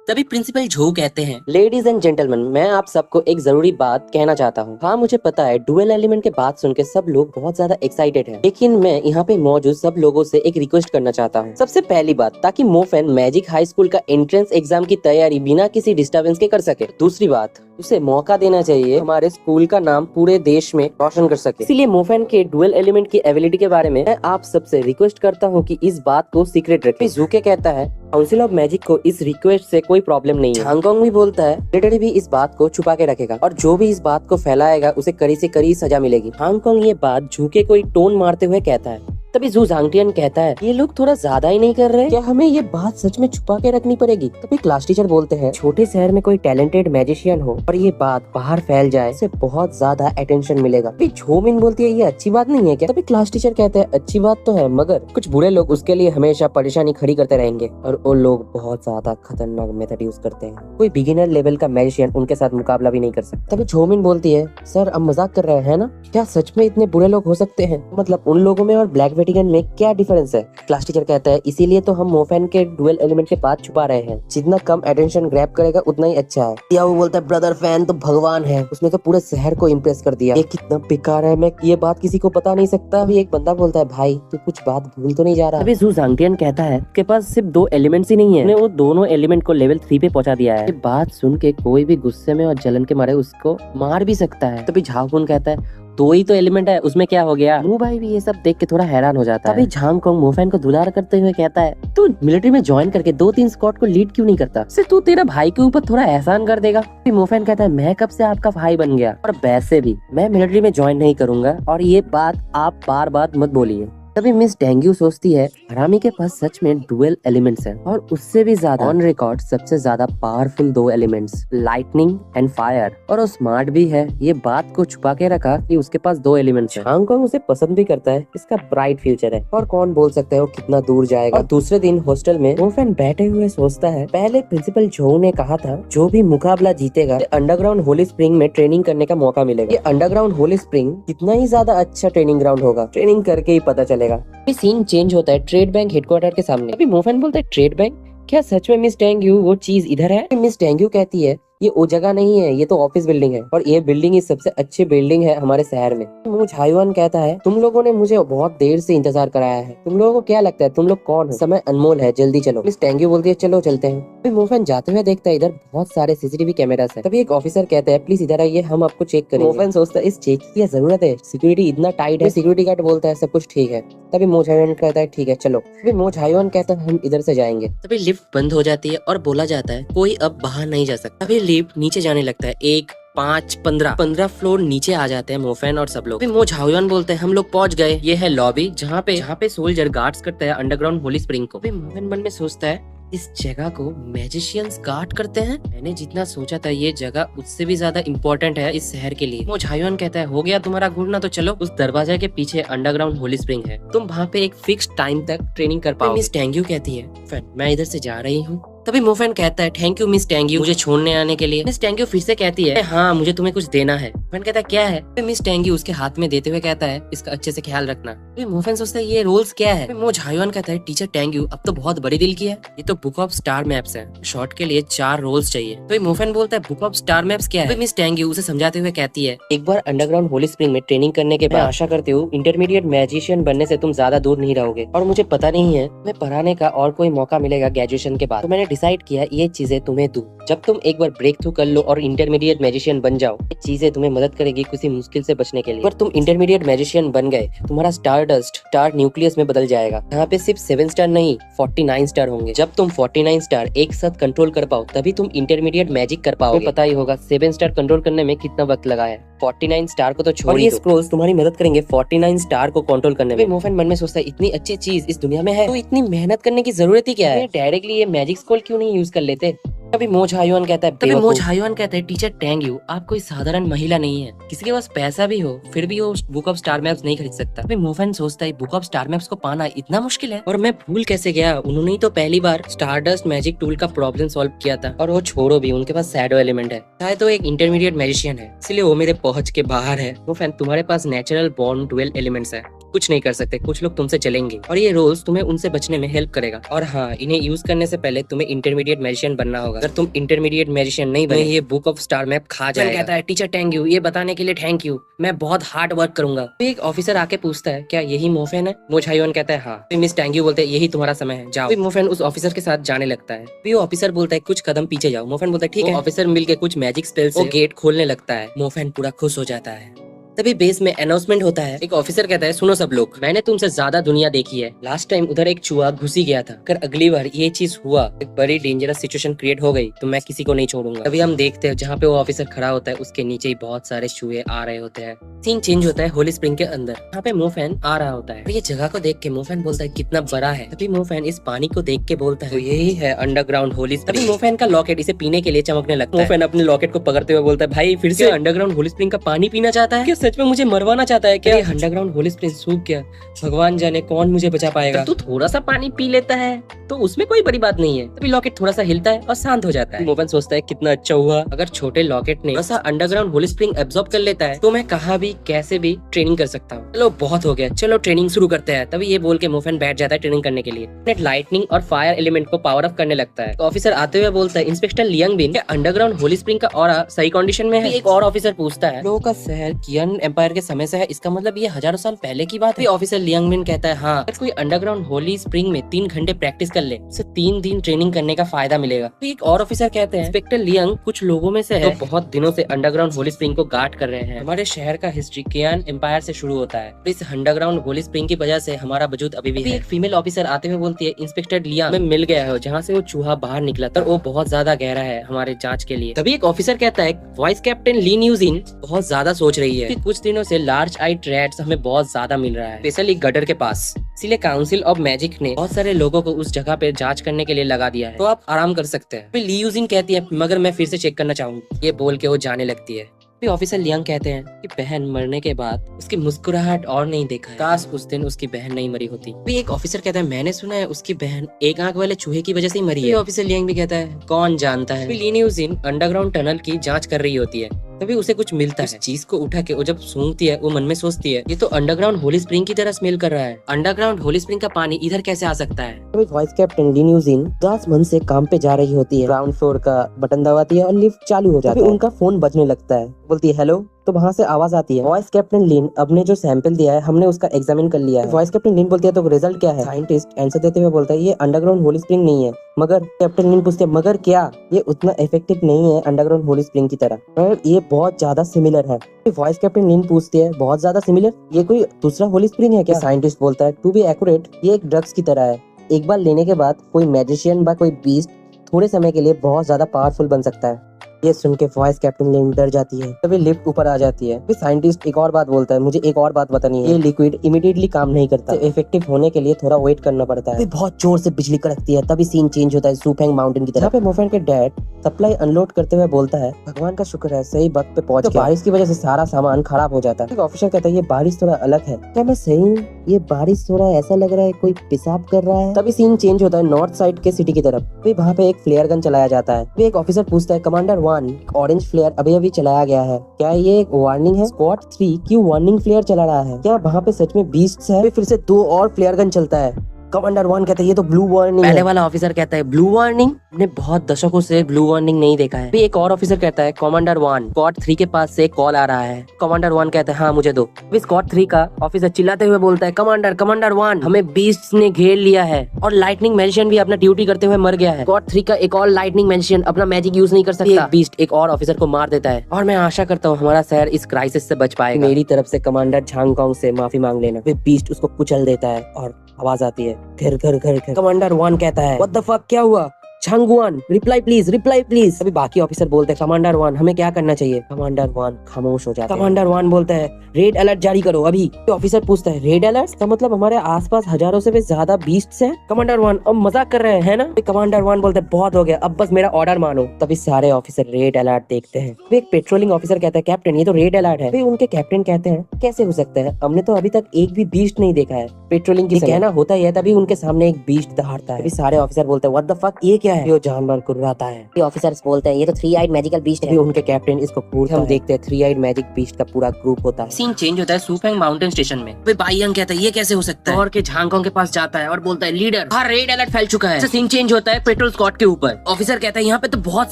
तभी प्रिंसिपल झो कहते हैं, लेडीज एंड जेंटलमैन, मैं आप सबको एक जरूरी बात कहना चाहता हूँ। हाँ, मुझे पता है डुअल एलिमेंट के बात सुन के सब लोग बहुत ज्यादा एक्साइटेड हैं, लेकिन मैं यहाँ पे मौजूद सब लोगों से एक रिक्वेस्ट करना चाहता हूँ। सबसे पहली बात, ताकि मोफेन मैजिक हाई स्कूल का एंट्रेंस एग्जाम की तैयारी बिना किसी डिस्टर्बेंस के कर सके। दूसरी बात, उसे मौका देना चाहिए हमारे स्कूल का नाम पूरे देश में रोशन कर सके। इसीलिए मोफेन के डुअल एलिमेंट की एबिलिटी के बारे में मैं आप सबसे रिक्वेस्ट करता हूँ कि इस बात को सीक्रेट रखें। जूके कहता है काउंसिल ऑफ मैजिक को इस रिक्वेस्ट से कोई प्रॉब्लम नहीं है। हांगकांग भी बोलता है सेक्रेटरी भी इस बात को छुपा के रखेगा और जो भी इस बात को फैलाएगा उसे कड़ी से कड़ी सजा मिलेगी। हांगकांग ये बात झूके कोई टोन मारते हुए कहता है। तभी जू झांगटियन कहता है ये लोग थोड़ा ज्यादा ही नहीं कर रहे, क्या हमें ये बात सच में छुपा के रखनी पड़ेगी? तभी क्लास टीचर बोलते हैं छोटे शहर में कोई टैलेंटेड मैजिशियन हो और ये बात बाहर फैल जाए, इससे बहुत ज्यादा अटेंशन मिलेगा। तभी झोमिन बोलती है ये अच्छी बात नहीं है क्या? तभी क्लास टीचर कहते हैं अच्छी बात तो है, मगर कुछ बुरे लोग उसके लिए हमेशा परेशानी खड़ी करते रहेंगे और वो लोग बहुत ज्यादा खतरनाक मेथड यूज करते हैं। कोई बिगिनर लेवल का मैजिशियन उनके साथ मुकाबला भी नहीं कर सकता। तभी झोमिन बोलती है सर अब मजाक कर रहे हैं ना, क्या सच में इतने बुरे लोग हो सकते हैं? मतलब उन लोगों में और ब्लैक वेटिगन में क्या डिफरेंस है? क्लास टीचर कहता है इसीलिए तो हम मोफेन के डुअल एलिमेंट के बात छुपा रहे हैं, जितना कम अटेंशन ग्रैब करेगा उतना ही अच्छा है। या वो बोलता है ब्रदर फैन तो भगवान है, उसने तो पूरे शहर को इम्प्रेस कर दिया, ये कितना बेकार है, मैं ये बात किसी को बता नहीं सकता। अभी एक बंदा बोलता है भाई तू कुछ बात भूल तो नहीं जा रहा? अभी जू झांगटियन कहता है उसके पास सिर्फ 2 एलिमेंट्स ही नहीं है, वो दोनों एलिमेंट को लेवल 3 पे पहुंचा दिया है। ये बात सुन के कोई भी गुस्से में और जलन के मारे उसको मार भी सकता है। तभी झांगकुन कहता है 2 ही तो एलिमेंट है, उसमें क्या हो गया? मू भाई भी ये सब देख के थोड़ा हैरान हो जाता है। तभी झांगकोंग मोफेन को दुलार करते हुए कहता है तू मिलिट्री में ज्वाइन करके 2-3 स्क्वाड को लीड क्यों नहीं करता? सिर्फ तू तेरा भाई के ऊपर थोड़ा एहसान कर देगा। मोफेन कहता है मैं कब से आपका भाई बन गया, और वैसे भी मैं मिलिट्री में ज्वाइन नहीं करूंगा और ये बात आप बार बार मत बोलिए। तभी मिस डेंग्यू सोचती है हरामी के पास सच में डुअल एलिमेंट्स हैं और उससे भी ज्यादा ऑन रिकॉर्ड सबसे ज्यादा powerful 2 elements lightning and fire, और वो स्मार्ट भी है। ये बात को छुपा के रखा कि उसके पास 2 एलिमेंट्स हैं। हांगकांग उसे पसंद भी करता है, इसका ब्राइट फ्यूचर है और कौन बोल सकता है वो कितना दूर जाएगा। और दूसरे दिन हॉस्टल में मोफेन बैठे हुए सोचता है पहले प्रिंसिपल झो ने कहा था जो भी मुकाबला जीतेगा अंडरग्राउंड होली स्प्रिंग में ट्रेनिंग करने का मौका मिलेगा। ये अंडरग्राउंड होली स्प्रिंग कितना ही ज्यादा अच्छा ट्रेनिंग ग्राउंड होगा, ट्रेनिंग करके ही पता चलेगा। अभी सीन चेंज होता है ट्रेड बैंक हेडक्वार्टर के सामने। अभी मोफेन बोलता है ट्रेड बैंक, क्या सच में मिस डेंग्यू वो चीज इधर है? मिस डेंग्यू कहती है ये वो जगह नहीं है, ये तो ऑफिस बिल्डिंग है और ये बिल्डिंग ही सबसे अच्छी बिल्डिंग है हमारे शहर में। मू झायुआन कहता है तुम लोगों ने मुझे बहुत देर से इंतजार कराया है, तुम लोगों को क्या लगता है तुम लोग कौन हो? समय अनमोल है, जल्दी चलो। मिस डेंग्यू बोलती है चलो चलते हैं। अभी मोफेन जाते हुए देखता है इधर बहुत सारे सीसीटीवी कैमरास है। तभी एक ऑफिसर कहता है प्लीज इधर आइए हम आपको चेक करेंगे। मोफेन सोचता है इस चेक की क्या जरूरत है, सिक्योरिटी इतना टाइट है। सिक्योरिटी गार्ड बोलता है सब कुछ ठीक है। तभी मो झायुआन कहता है ठीक है चलो। तभी मो झायुआन कहता है हम इधर से जाएंगे। तभी लिफ्ट बंद हो जाती है और बोला जाता है कोई अब बाहर नहीं जा सकता। तभी लिफ्ट नीचे जाने लगता है, 1 5 15 फ्लोर नीचे आ जाते हैं मोफेन और सब लोग। मो झायुआन बोलते हैं हम लोग पहुंच गए, ये है लॉबी जहाँ पे सोल्जर गार्ड्स करता है अंडरग्राउंड होली स्प्रिंग को। मोफेन मन में सोचता है इस जगह को मैजिशियंस गार्ड करते हैं, मैंने जितना सोचा था ये जगह उससे भी ज्यादा इम्पोर्टेंट है इस शहर के लिए। मो झायुआन कहता है हो गया तुम्हारा घूरना, तो चलो उस दरवाजे के पीछे अंडरग्राउंड होली स्प्रिंग है, तुम वहाँ पे एक फिक्स टाइम तक ट्रेनिंग कर पाओ। मिस डेंग्यू कहती है मैं इधर से जा रही हूँ। तभी मोफेन कहता है थैंक यू मिस डेंग्यू मुझे छोड़ने आने के लिए। मिस डेंग्यू फिर से कहती है हाँ मुझे तुम्हें कुछ देना है। मोफेन कहता है क्या है? मिस डेंग्यू उसके हाथ में देते हुए कहता है इसका अच्छे से ख्याल रखना। मोफेन सोचता है ये रोल्स क्या है? मो झायुआन कहता है टीचर डेंग्यू अब तो बहुत बड़ी दिल की है, ये तो बुक ऑफ स्टार मैप्स है, शॉर्ट के लिए 4 रोल्स चाहिए। तो मोफेन बोलता है बुक ऑफ स्टार मैप्स क्या है? मिस डेंग्यू उसे समझाते हुए कहती है एक बार अंडरग्राउंड होली स्प्रिंग में ट्रेनिंग करने के बाद मैं आशा करती हूँ इंटरमीडिएट मैजिशियन बनने से तुम ज्यादा दूर नहीं रहोगे, और मुझे पता नहीं है मैं पढ़ाने का और कोई मौका मिलेगा ग्रेजुएशन के बाद, तो मैंने डिसाइड किया ये चीजें तुम्हें दूं। जब तुम एक बार ब्रेक थ्रू कर लो और इंटरमीडिएट मैजिशियन बन जाओ, ये चीजें तुम्हें मदद करेगी किसी मुश्किल से बचने के लिए। अगर तुम इंटरमीडिएट मैजिशियन बन गए तुम्हारा स्टार डस्ट स्टार न्यूक्लियस में बदल जाएगा, यहाँ पे सिर्फ 7 स्टार नहीं 49 स्टार होंगे। जब तुम 49 स्टार एक साथ कंट्रोल कर पाओ तभी तुम इंटरमीडिएट मैजिक कर पाओगे। पता ही होगा 7 स्टार कंट्रोल करने में कितना वक्त लगा है, 49 स्टार को तो छोड़ ही दो। स्क्रोल्स तुम्हारी मदद करेंगे 49 स्टार को कंट्रोल करने में। मोफेन मन में सोचता है इतनी अच्छी चीज इस दुनिया में है तो इतनी मेहनत करने की जरूरत ही क्या है, डायरेक्टली ये मैजिक स्क्रॉल क्यों नहीं यूज कर लेते? तभी मो झायुआन कहता है टीचर डेंग्यू आप कोई साधारण महिला नहीं है, किसी के पास पैसा भी हो फिर भी वो बुक ऑफ स्टार मैप्स नहीं खरीद सकता। तभी मोफेन सोचता है बुक ऑफ स्टार मैप्स को पाना इतना मुश्किल है और मैं भूल कैसे गया, उन्होंने ही तो पहली बार स्टारडस्ट मैजिक टूल का प्रॉब्लम सॉल्व किया था। और वो छोड़ो भी उनके पास शैडो एलिमेंट है, शायद तो एक इंटरमीडिएट मैजिशियन है इसलिए वो मेरे पहुंच के बाहर है। मोफेन तुम्हारे पास नेचुरल बॉर्न डुअल एलिमेंट्स है, कुछ नहीं कर सकते, कुछ लोग तुमसे चलेंगे और ये रोल्स तुम्हें उनसे बचने में हेल्प करेगा। और हाँ, इन्हें यूज करने से पहले तुम्हें इंटरमीडिएट मैजिशियन बनना होगा। अगर तुम इंटरमीडिएट मैजिशियन नहीं बने, ये बुक ऑफ स्टार मैप खा जाएगा। कहता है टीचर थैंक यू, ये बताने के लिए थैंक यू, मैं बहुत हार्ड वर्क करूंगा। तो एक ऑफिसर आके पूछता है क्या यही मोफेन है? मो झायोन कहता है हाँ। तो मिस टैंग्यू बोलते हैं यही तुम्हारा समय है, जाओ। मोफेन उस ऑफिसर के साथ जाने लगता है। फिर ऑफिसर बोलता है कुछ कदम पीछे जाओ। मोफेन बोलता है ठीक है। ऑफिसर मिलके कुछ मैजिक स्पेल से गेट खोलने लगता है। मोफेन पूरा खुश हो जाता है। तभी बेस में अनाउंसमेंट होता है। एक ऑफिसर कहता है सुनो सब लोग, मैंने तुमसे ज्यादा दुनिया देखी है। लास्ट टाइम उधर एक चूहा घुसी गया था, अगर अगली बार ये चीज हुआ, एक बड़ी डेंजरस सिचुएशन क्रिएट हो गई तो मैं किसी को नहीं छोड़ूंगा। तभी हम देखते हैं जहाँ पे वो ऑफिसर खड़ा होता है उसके नीचे ही बहुत सारे चूहे आ रहे होते हैं। सीन चेंज होता है होली स्प्रिंग के अंदर, यहाँ पे मोफेन आ रहा होता है। ये जगह को देख के मोफेन बोलता है कितना बड़ा है। तभी मोफेन इस पानी को देख के बोलता है तो यही है अंडरग्राउंड होली। तभी मोफेन का लॉकेट इसे पीने के लिए चमकने लगता है। मोफेन अपने लॉकेट को पकड़ते हुए बोलता है भाई फिर से अंडरग्राउंड होली स्प्रिंग का पानी पीना चाहता है क्या? सच में मुझे मरवाना चाहता है क्या? अंडरग्राउंड होली स्प्रिंग सूख गया, भगवान जाने कौन मुझे बचा पाएगा। तू थोड़ा सा पानी पी लेता है तो उसमें कोई बड़ी बात नहीं है। तभी लॉकेट थोड़ा सा हिलता है और शांत हो जाता है। मोफेन सोचता है कितना अच्छा हुआ, अगर छोटे लॉकेट ने ऐसा अंडरग्राउंड होली स्प्रिंग एब्जॉर्ब कर लेता है तो मैं कहाँ भी कैसे भी ट्रेनिंग कर सकता हूँ। चलो बहुत हो गया, चलो ट्रेनिंग शुरू करते हैं। तभी ये बोल के मोफेन बैठ जाता है ट्रेनिंग करने के लिए। लाइटनिंग और फायर एलिमेंट को पावर अप करने लगता है। तो ऑफिसर आते हुए बोलता है इंस्पेक्टर लियांग बिन, क्या अंडरग्राउंड होली स्प्रिंग का ऑरा सही कंडीशन में है? एक और ऑफिसर पूछता है लोगों का शहर कियन एम्पायर के समय से है, इसका मतलब ये हजारों साल पहले की बात है। ऑफिसर लियांग बिन कहता है हाँ, अगर कोई अंडरग्राउंड होली स्प्रिंग में 3 घंटे प्रैक्टिस कर ले उसे 3 दिन ट्रेनिंग करने का फायदा मिलेगा। तो एक और ऑफिसर कहते हैं इंस्पेक्टर लियांग कुछ लोगों में से है तो बहुत दिनों से अंडरग्राउंड होली स्प्रिंग को गार्ड कर रहे हैं। हमारे शहर का हिस्ट्री कियन एम्पायर से शुरू होता है, इस अंडरग्राउंड होली स्प्रिंग की वजह से हमारा वजूद अभी भी है। एक फीमेल ऑफिसर आते हुए बोलती है इंस्पेक्टर लियांग में मिल गया है जहाँ से वो चूहा बाहर निकला था, वो बहुत ज्यादा गहरा है हमारे जांच के लिए। तभी एक ऑफिसर कहता है वाइस कैप्टन ली न्यूजिन बहुत ज्यादा सोच रही है कि कुछ दिनों से लार्ज आइड रैट्स हमें बहुत ज्यादा मिल रहा है, स्पेशली गटर के पास। इसीलिए काउंसिल ऑफ मैजिक ने बहुत सारे लोगों को उस जगह पे जांच करने के लिए लगा दिया है, तो आप आराम कर सकते हैं। फिर ली यूजिन कहती है मगर मैं फिर से चेक करना चाहूंगी। ये बोल के वो जाने लगती है। फिर ऑफिसर लियांग कहते हैं कि बहन मरने के बाद उसकी मुस्कुराहट और नहीं देखा है, काश उस दिन उसकी बहन नहीं मरी होती। फिर एक ऑफिसर कहता है मैंने सुना है उसकी बहन एक आंख वाले चूहे की वजह से ही मरी है। ऑफिसर लियांग भी कहता है कौन जानता है। फिर ली न्यूजिन अंडरग्राउंड टनल की जांच कर रही होती है, तभी उसे कुछ मिलता है। चीज को उठा के वो जब सूंघती है वो मन में सोचती है ये तो अंडरग्राउंड होली स्प्रिंग की तरह स्मेल कर रहा है, अंडरग्राउंड होली स्प्रिंग का पानी इधर कैसे आ सकता है। तभी वाइस कैप्टन ली न्यूजिन उदास मन से काम पे जा रही होती है। ग्राउंड फ्लोर का बटन दबाती है और लिफ्ट चालू हो जाता है। उनका फोन बजने लगता है, बोलती है हेलो। तो वहाँ से आवाज आती है वॉइस कैप्टन लिन, अपने जो सैंपल दिया है हमने उसका एग्जामिन कर लिया है। वॉइस कैप्टन लिन बोलती है तो रिजल्ट क्या है? साइंटिस्ट आंसर देते हुए बोलता है ये अंडरग्राउंड होली स्प्रिंग नहीं है। मगर कैप्टन लिन पूछते हैं मगर क्या? ये उतना इफेक्टिव नहीं है अंडरग्राउंड होली स्प्रिंग की तरह, पर ये बहुत ज्यादा सिमिलर है। वॉइस कैप्टन लिन पूछती है बहुत ज्यादा सिमिलर, ये कोई दूसरा होली स्प्रिंग है क्या? साइंटिस्ट बोलता है टू बी एक्यूरेट ये एक ड्रग्स की तरह है, एक बार लेने के बाद कोई मैजिशियन या कोई बीस्ट थोड़े समय के लिए बहुत ज्यादा पावरफुल बन सकता है। ये सुन के वॉइस कैप्टन लिन डर जाती है। तभी लिफ्ट ऊपर आ जाती है। फिर साइंटिस्ट एक और बात बोलता है मुझे एक और बात बतानी है, ये लिक्विड इमीडिएटली काम नहीं करता, तो इफेक्टिव होने के लिए थोड़ा वेट करना पड़ता है। फिर बहुत जोर से बिजली कड़कती है। तभी सीन चेंज होता है सुफेंग माउंटेन की तरह। यहाँ पे मोफेन के डैड सप्लाई अनलोड करते हुए बोलता है भगवान का शुक्र है सही वक्त पे पहुंच गया। बारिश की वजह से सारा सामान खराब हो जाता है। ऑफिसर कहता है ये बारिश थोड़ा अलग है, क्या मैं सही हूँ? ये बारिश थोड़ा ऐसा लग रहा है कोई पेशाब कर रहा है। तभी सीन चेंज होता है नॉर्थ साइड के सिटी की तरफ। फिर वहाँ पे एक फ्लेयर गन चलाया जाता है। फिर एक ऑफिसर पूछता है कमांडर 1 ऑरेंज फ्लेयर अभी अभी चलाया गया है, क्या ये एक वार्निंग है? स्क्वाड 3 क्यों वार्निंग फ्लेयर चला रहा है? क्या वहाँ पे सच में बीस्ट्स है? फिर से 2 और फ्लेयर गन चलता है। कमांडर 1 कहता है ये तो ब्लू वार्निंग है। पहले वाला ऑफिसर कहता है ब्लू वार्निंग, हमने बहुत दशकों से ब्लू वार्निंग नहीं देखा है। फिर एक और ऑफिसर कहता है कमांडर 1 स्क्वाड 3 के पास से कॉल आ रहा है। कमांडर 1 कहता है हाँ मुझे दो। फिर स्क्वाड 3 का ऑफिसर चिल्लाते हुए बोलता है कमांडर 1 हमें बीस्ट्स ने घेर लिया है और लाइटनिंग मैजिशियन भी अपना ड्यूटी करते हुए मर गया है। स्क्वाड 3 का एक और लाइटनिंग मैजिशियन अपना मैजिक यूज नहीं कर सकता। बीस्ट एक और ऑफिसर को मार देता है और मैं आशा करता हूँ हमारा शहर इस क्राइसिस से बच पाएगा। मेरी तरफ से कमांडर झांगकांग से माफी मांग लेना। फिर बीस्ट उसको कुचल देता है और आवाज आती है घर घर घर घर। कमांडर 1 कहता है व्हाट द फक क्या हुआ? छांगवान रिप्लाई प्लीज। अभी बाकी ऑफिसर बोलते हैं कमांडर 1 हमें क्या करना चाहिए? कमांडर 1 खामोश हो जाता है। कमांडर 1 बोलता है रेड अलर्ट जारी करो अभी। तो ऑफिसर पूछता है रेड अलर्ट का मतलब हमारे आसपास हजारों से भी ज्यादा बीस्ट्स हैं? कमांडर 1 अब मजाक कर रहे हैं ना? कमांडर 1 बोलते हैं बहुत हो गया अब बस मेरा ऑर्डर मानो। तभी सारे ऑफिसर रेड अलर्ट देखते हैं। फिर एक पेट्रोलिंग ऑफिसर कहता है कैप्टन ये तो रेड अलर्ट है। फिर उनके कैप्टन कहते हैं कैसे हो सकता है, हमने तो अभी तक एक भी बीस्ट नहीं देखा है। पेट्रोलिंग की कहना होता है तभी उनके सामने एक बीस्ट दहाड़ता है। सारे ऑफिसर बोलते हैं व्हाट द फक ये क्या क्या है? वो जानवर कुर्राता है। ऑफिसर्स बोलते हैं ये तो 3 आइड मैजिकल बीस्ट है। उनके कैप्टन इसको पूछते हम देखते हैं 3 आइड मैजिक बीस्ट का पूरा ग्रुप होता है। सीन चेंज होता है सुपेंग माउंटेन स्टेशन में। बाइयंग कहता है ये कैसे हो सकता है, और के झांकों के पास जाता है और बोलता है लीडर हर रेड अलर्ट फैल चुका है। सीन चेंज होता है पेट्रोल स्क्वाड के ऊपर। ऑफिसर कहता है यहाँ पे तो बहुत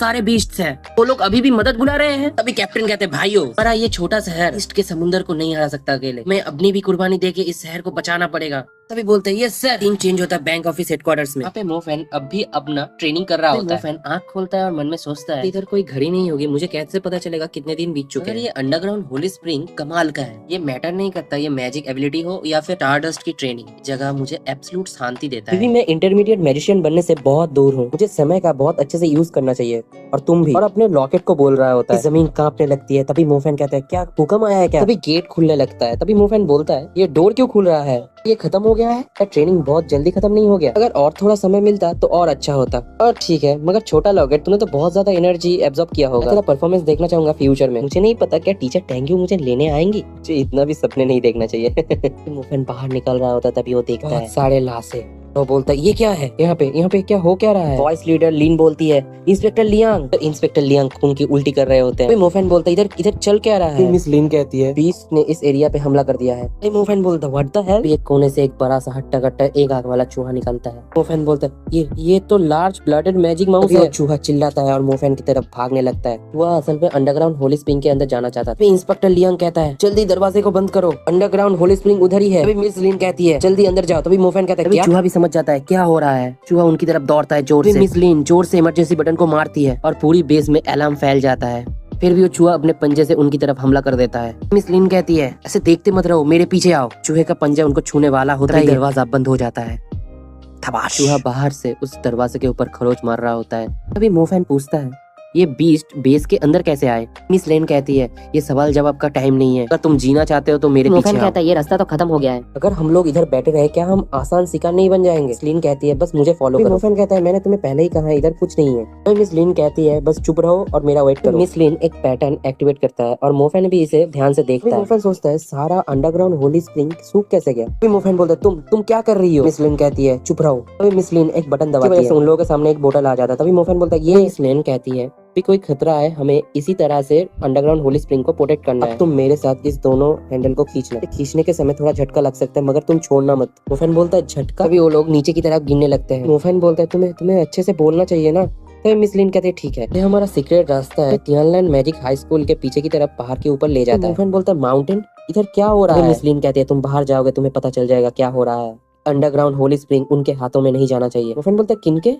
सारे बीस्ट्स हैं, वो लोग अभी भी मदद बुला रहे हैं। तभी कैप्टन कहते हैं भाइयों पर ये छोटा शहर ईस्ट के समुद्र को नहीं हरा सकता अकेले, मैं अपनी भी कुर्बानी देके इस शहर को बचाना पड़ेगा। तभी बोलते हैं यस सर। सीन चेंज होता है बैंक ऑफिस हेडक्वार्टर्स में। यहाँ पे मोफैन अब भी अपना ट्रेनिंग कर रहा होता है। मोफैन आँख खोलता है और मन में सोचता है इधर कोई घड़ी नहीं होगी, मुझे कैसे पता चलेगा कितने दिन बीत चुके हैं। ये अंडरग्राउंड होली स्प्रिंग कमाल का है, ये मैटर नहीं करता ये मैजिक एबिलिटी हो या फिर स्टारडस्ट की ट्रेनिंग, जगह मुझे एब्सोल्यूट शांति देता है। मैं इंटरमीडिएट मैजिशियन बनने से बहुत दूर हूँ, मुझे समय का बहुत अच्छे से यूज करना चाहिए और तुम भी। और अपने लॉकेट को बोल रहा होता है, जमीन कांपने लगती है। तभी मोफैन कहता है क्या भूकंप आया है क्या? तभी गेट खुलने लगता है। तभी मोफैन बोलता है ये डोर क्यों खुल रहा है, ये खत्म हो गया है या ट्रेनिंग बहुत जल्दी खत्म नहीं हो गया? अगर और थोड़ा समय मिलता तो और अच्छा होता। और ठीक है मगर छोटा लॉकेट तूने तो बहुत ज्यादा एनर्जी एब्जॉर्ब किया होगा, तेरा परफॉर्मेंस देखना चाहूंगा फ्यूचर में। मुझे नहीं पता क्या टीचर टेंग्यू मुझे लेने आएंगी, मुझे इतना भी सपने नहीं देखना चाहिए। मोफैन बाहर निकल रहा होता तभी वो देखता है सारे लाशें। वो बोलता है ये क्या है, यहाँ पे क्या हो क्या रहा है? वॉइस लीडर लीन बोलती है इंस्पेक्टर लियांग। इंस्पेक्टर लियांग खून की उल्टी कर रहे होते हैं। मोफैन बोलता है इधर चल क्या रहा है? मिस लिन कहती है बीस्ट ने इस एरिया पे हमला कर दिया है। मोफैन बोलता है व्हाट द हेल? एक कोने से एक बड़ा सा हट्टा कट्टा एक आंख वाला चूहा निकलता है। मोफैन बोलता है ये तो लार्ज ब्लडेड मैजिक माउस है। चूहा चिल्लाता है और मोफैन की तरफ भागने लगता है। वह असल में अंडरग्राउंड होली स्प्रिंग के अंदर जाना चाहता था। इंस्पेक्टर लियांग कहता है जल्दी दरवाजे को बंद करो, अंडरग्राउंड होली स्प्रिंग उधर ही है। तभी मिस लिन कहती है जल्दी अंदर जाओ। तभी मोफैन कहता है चूहा भी समझ जाता है क्या हो रहा है। चूहा उनकी तरफ दौड़ता है जोर से। मिस लिन जोर से इमरजेंसी बटन को मारती है और पूरी बेस में अलार्म फैल जाता है। फिर भी वो चूहा अपने पंजे से उनकी तरफ हमला कर देता है। मिस लिन कहती है ऐसे देखते मत रहो, मेरे पीछे आओ। चूहे का पंजा उनको छूने वाला होता है, दरवाजा बंद हो जाता है। थबाश। चूहा बाहर से उस दरवाजे के ऊपर खरोच मार रहा होता है। तभी मोफैन पूछता है ये बीस्ट बेस के अंदर कैसे आए? मिस लेन कहती है ये सवाल जवाब का टाइम नहीं है, अगर तुम जीना चाहते हो तो मेरे पीछे आओ। कहता है ये रास्ता तो खत्म हो गया है, अगर हम लोग इधर बैठे रहे क्या हम आसान शिकार नहीं बन जाएंगे? मिस लिन कहती है बस मुझे फॉलो करो। मोफैन कहता है मैंने तुम्हें पहले ही कहा इधर कुछ नहीं है। तो मिस लिन कहती है बस चुप रहो और मेरा वेट करो। मिस लिन एक पैटर्न एक्टिवेट करता है और मोफैन भी इसे ध्यान से देखता है। मोफैन सोचता है सारा अंडरग्राउंड होली स्प्रिंग सूख कैसे गया? मोफैन बोलता है तुम क्या कर रही हो? मिस लिन कहती है चुप रहो। तभी मिस लिन एक बटन दबाती है, उन लोगों के सामने एक बोतल आ जाता है। तभी मोफैन बोलता है ये। मिस लिन कहती है भी कोई खतरा है, हमें इसी तरह से अंडरग्राउंड होली स्प्रिंग को प्रोटेक्ट करना है। तुम मेरे साथ इस दोनों हैंडल को खींचना। खींचने के समय थोड़ा झटका लग सकता है मगर तुम छोड़ना मत। मोफैन बोलता है झटका? तभी वो लोग नीचे की तरफ गिरने लगते हैं। मोफैन बोलता है तुम्हें अच्छे से बोलना चाहिए ना। तो मिस लिन कहते हैं ठीक है, ये हमारा सीक्रेट रास्ता है, तियानलैंड मैजिक हाई स्कूल के पीछे की तरफ पहाड़ के ऊपर ले जाता है। मोफैन बोलता है माउंटेन इधर क्या हो रहा है? मिस लिन कहती है तुम बाहर जाओगे तुम्हें पता चल जाएगा क्या हो रहा है। अंडरग्राउंड होली स्प्रिंग उनके हाथों में नहीं जाना चाहिए। मोफैन बोलता है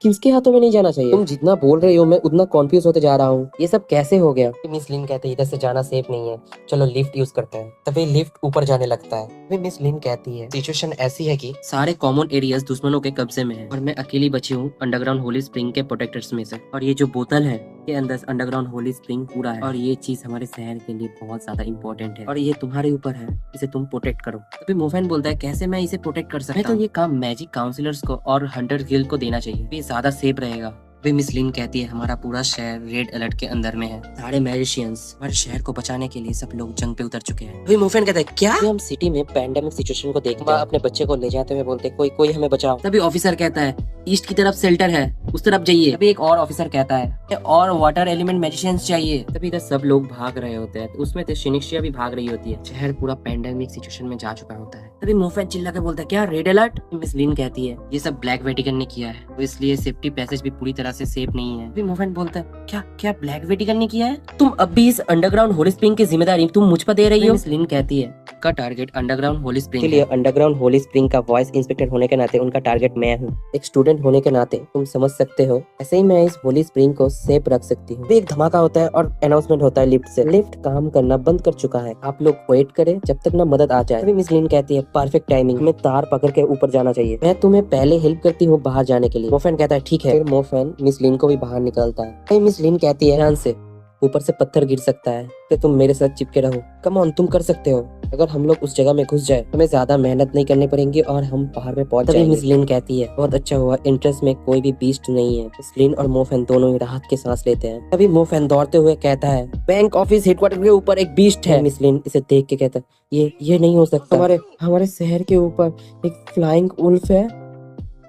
किसके हाथों में नहीं जाना चाहिए? तुम जितना बोल रहे हो मैं उतना कॉन्फ्यूज होते जा रहा हूँ, ये सब कैसे हो गया? मिस लिन कहते हैं इधर से जाना सेफ नहीं है, चलो लिफ्ट यूज करते हैं। तभी लिफ्ट ऊपर जाने लगता है। मिस लिन कहती है सिचुएशन ऐसी है कि सारे कॉमन एरियाज दुश्मनों के कब्जे में है और मैं अकेली बची हूँ अंडरग्राउंड होली स्प्रिंग के प्रोटेक्टर्स में से। और ये जो बोतल है के अंदर अंडरग्राउंड होली स्प्रिंग पूरा है और ये चीज हमारे शहर के लिए बहुत ज्यादा इंपॉर्टेंट है और ये तुम्हारे ऊपर है, इसे तुम प्रोटेक्ट करो। तभी मोफैन बोलता है कैसे मैं इसे प्रोटेक्ट कर सकता हूँ? तो ये काम मैजिक काउंसिलर्स को और हंटर गिल्ड को देना चाहिए, ये ज्यादा सेफ रहेगा। वे मिस लिन कहती है हमारा पूरा शहर रेड अलर्ट के अंदर में है, सारे मैजिशियंस हमारे शहर को बचाने के लिए सब लोग जंग पे उतर चुके हैं। मोफैन कहता है क्या? हम सिटी में पैंडेमिक सिचुएशन को देखते हैं, अपने बच्चे को ले जाते हुए बोलते कोई हमें बचाओ। तभी ऑफिसर कहता है ईस्ट की तरफ शेल्टर है, उस तरफ जाइए। तभी एक और ऑफिसर कहता है और वाटर एलिमेंट मैजिशियंस चाहिए। तभी इधर सब लोग भाग रहे होते हैं, तो उसमें शिनिक्शिया भी भाग रही होती है। शहर पूरा पैंडेमिक सिचुएशन में जा चुका होता है। तभी मोफैन चिल्ला के बोलता है क्या रेड अलर्ट? मिस लिन कहती है ये सब ब्लैक वेटिकन ने किया है, तो इसलिए सेफ्टी पैसेज भी पूरी तरह से सेफ नहीं है। तभी मोफैन बोलता है क्या ब्लैक वेटिकन ने किया है? तुम अब भी इस अंडरग्राउंड होली स्प्रिंग की जिम्मेदारी तुम मुझ पर दे रही हो? मिस लिन कहती है का टारगेट अंडरग्राउंड होली स्प्रिंग है। अंडरग्राउंड होली स्प्रिंग का वॉइस इंस्पेक्टर होने के नाते उनका टारगेट मैं हूँ। एक स्टूडेंट होने के नाते तुम समझ सकते हो, ऐसे ही मैं इस होली स्प्रिंग को सेफ रख सकती हूँ। एक धमाका होता है और अनाउंसमेंट होता है लिफ्ट से, लिफ्ट काम करना बंद कर चुका है, आप लोग वेट करें जब तक ना मदद आ जाए। मिस लिन कहती है परफेक्ट टाइमिंग, हमें तार पकड़ के ऊपर जाना चाहिए, मैं तुम्हें पहले हेल्प करती हूँ बाहर जाने के लिए। मोफैन कहता है ठीक है। फिर मोफैन मिस लिन को भी बाहर निकालता है। मिस लिन कहती है ध्यान से, ऊपर से पत्थर गिर सकता है, तो तुम मेरे साथ चिपके रहो, कम ऑन तुम कर सकते हो। अगर हम लोग उस जगह में घुस जाए हमें ज्यादा मेहनत नहीं करनी पड़ेगी और हम पहाड़ में पहुंच जाएंगे। मिस लिन कहती है बहुत अच्छा हुआ, इंटरेस्ट में कोई भी बीस्ट नहीं है। मिस लिन और मोफैन दोनों ही राहत की सांस लेते हैं। तभी मोफैन दौड़ते हुए कहता है बैंक ऑफिस हेडक्वार्टर के ऊपर एक बीस्ट है। मिस लिन इसे देख के कहता है ये नहीं हो सकता, हमारे शहर के ऊपर एक फ्लाइंग उल्फ है।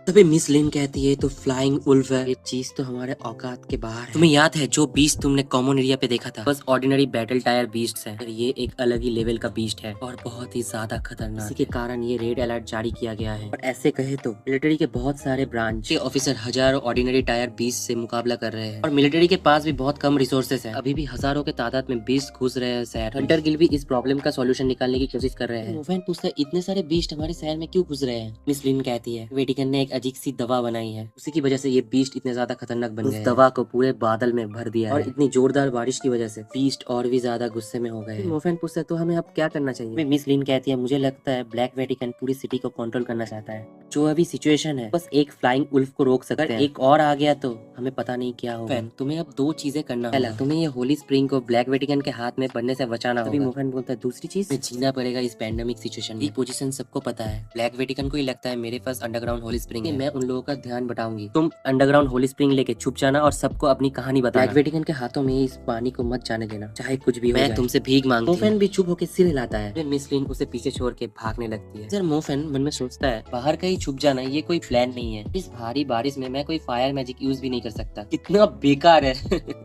तभी मिस लिन कहती है तो फ्लाइंग वुल्फ है, ये चीज तो हमारे औकात के बाहर है। तुम्हें याद है जो बीस्ट तुमने कॉमन एरिया पे देखा था, बस ऑर्डिनरी बैटल टायर बीस्ट है, ये एक अलग ही लेवल का बीस्ट है और बहुत ही ज्यादा खतरनाक। इसी के कारण ये रेड अलर्ट जारी किया गया है। और ऐसे कहे तो मिलिट्री के बहुत सारे ब्रांच के ऑफिसर हजारों ऑर्डिनरी टायर बीस्ट से मुकाबला कर रहे हैं और मिलिट्री के पास भी बहुत कम रिसोर्सेस है। अभी भी हजारों के तादाद में बीस्ट घुस रहे हैं शहर। हंटर गिल्ड भी इस प्रॉब्लम का सॉल्यूशन निकालने की कोशिश कर रहे हैं। मोफेन पूछता है इतने सारे बीस्ट हमारे शहर में क्यों घुस रहे हैं। मिस लिन कहती है वेटिकन ने एक अजीब सी दवा बनाई है, उसी की वजह से ये बीस्ट इतने ज्यादा खतरनाक बन गए। उस दवा को पूरे बादल में भर दिया और इतनी जोरदार बारिश की वजह से बीस्ट और भी ज्यादा गुस्से में हो गए। मोफेन पूछता है तो हमें अब क्या करना चाहिए। मिस लिन कहती है मुझे लगता है ब्लैक वेटिकन पूरी सिटी को कंट्रोल करना चाहता है। जो अभी सिचुएशन है बस एक फ्लाइंग उल्फ को रोक सकते हैं, एक और आ गया तो हमें पता नहीं क्या होगा। तुम्हें अब दो चीजें करना होगा। पहला, तुम्हें ये होली स्प्रिंग को ब्लैक वेटिकन के हाथ में बनने से बचाना होगा। मोफेन बोलता है दूसरी चीज जीना पड़ेगा इस पैंडेमिक सिचुएशन में। ये पोजीशन सबको पता है, ब्लैक वेटिकन को ही लगता है मेरे पास अंडरग्राउंड होली स्प्रिंग है, मैं उन लोगों का ध्यान बटाऊंगी। तुम अंडरग्राउंड होली स्प्रिंग लेके छुप जाना और सबको अपनी कहानी बताना। ब्लैक वेटिकन के हाथों में इस पानी को मत जाने देना, चाहे कुछ भी हो जाए। मैं तुमसे भीख मांगती हूं। मोफेन भी चुप होकर सिर हिलाता है। मिस लिन उसे पीछे छोड़ के भागने लगती है। सर मोफेन मन में सोचता है बाहर कहीं छुप जाना ये कोई प्लान नहीं है, इस भारी बारिश में मैं कोई फायर मैजिक यूज भी नहीं कर सकता, कितना बेकार है।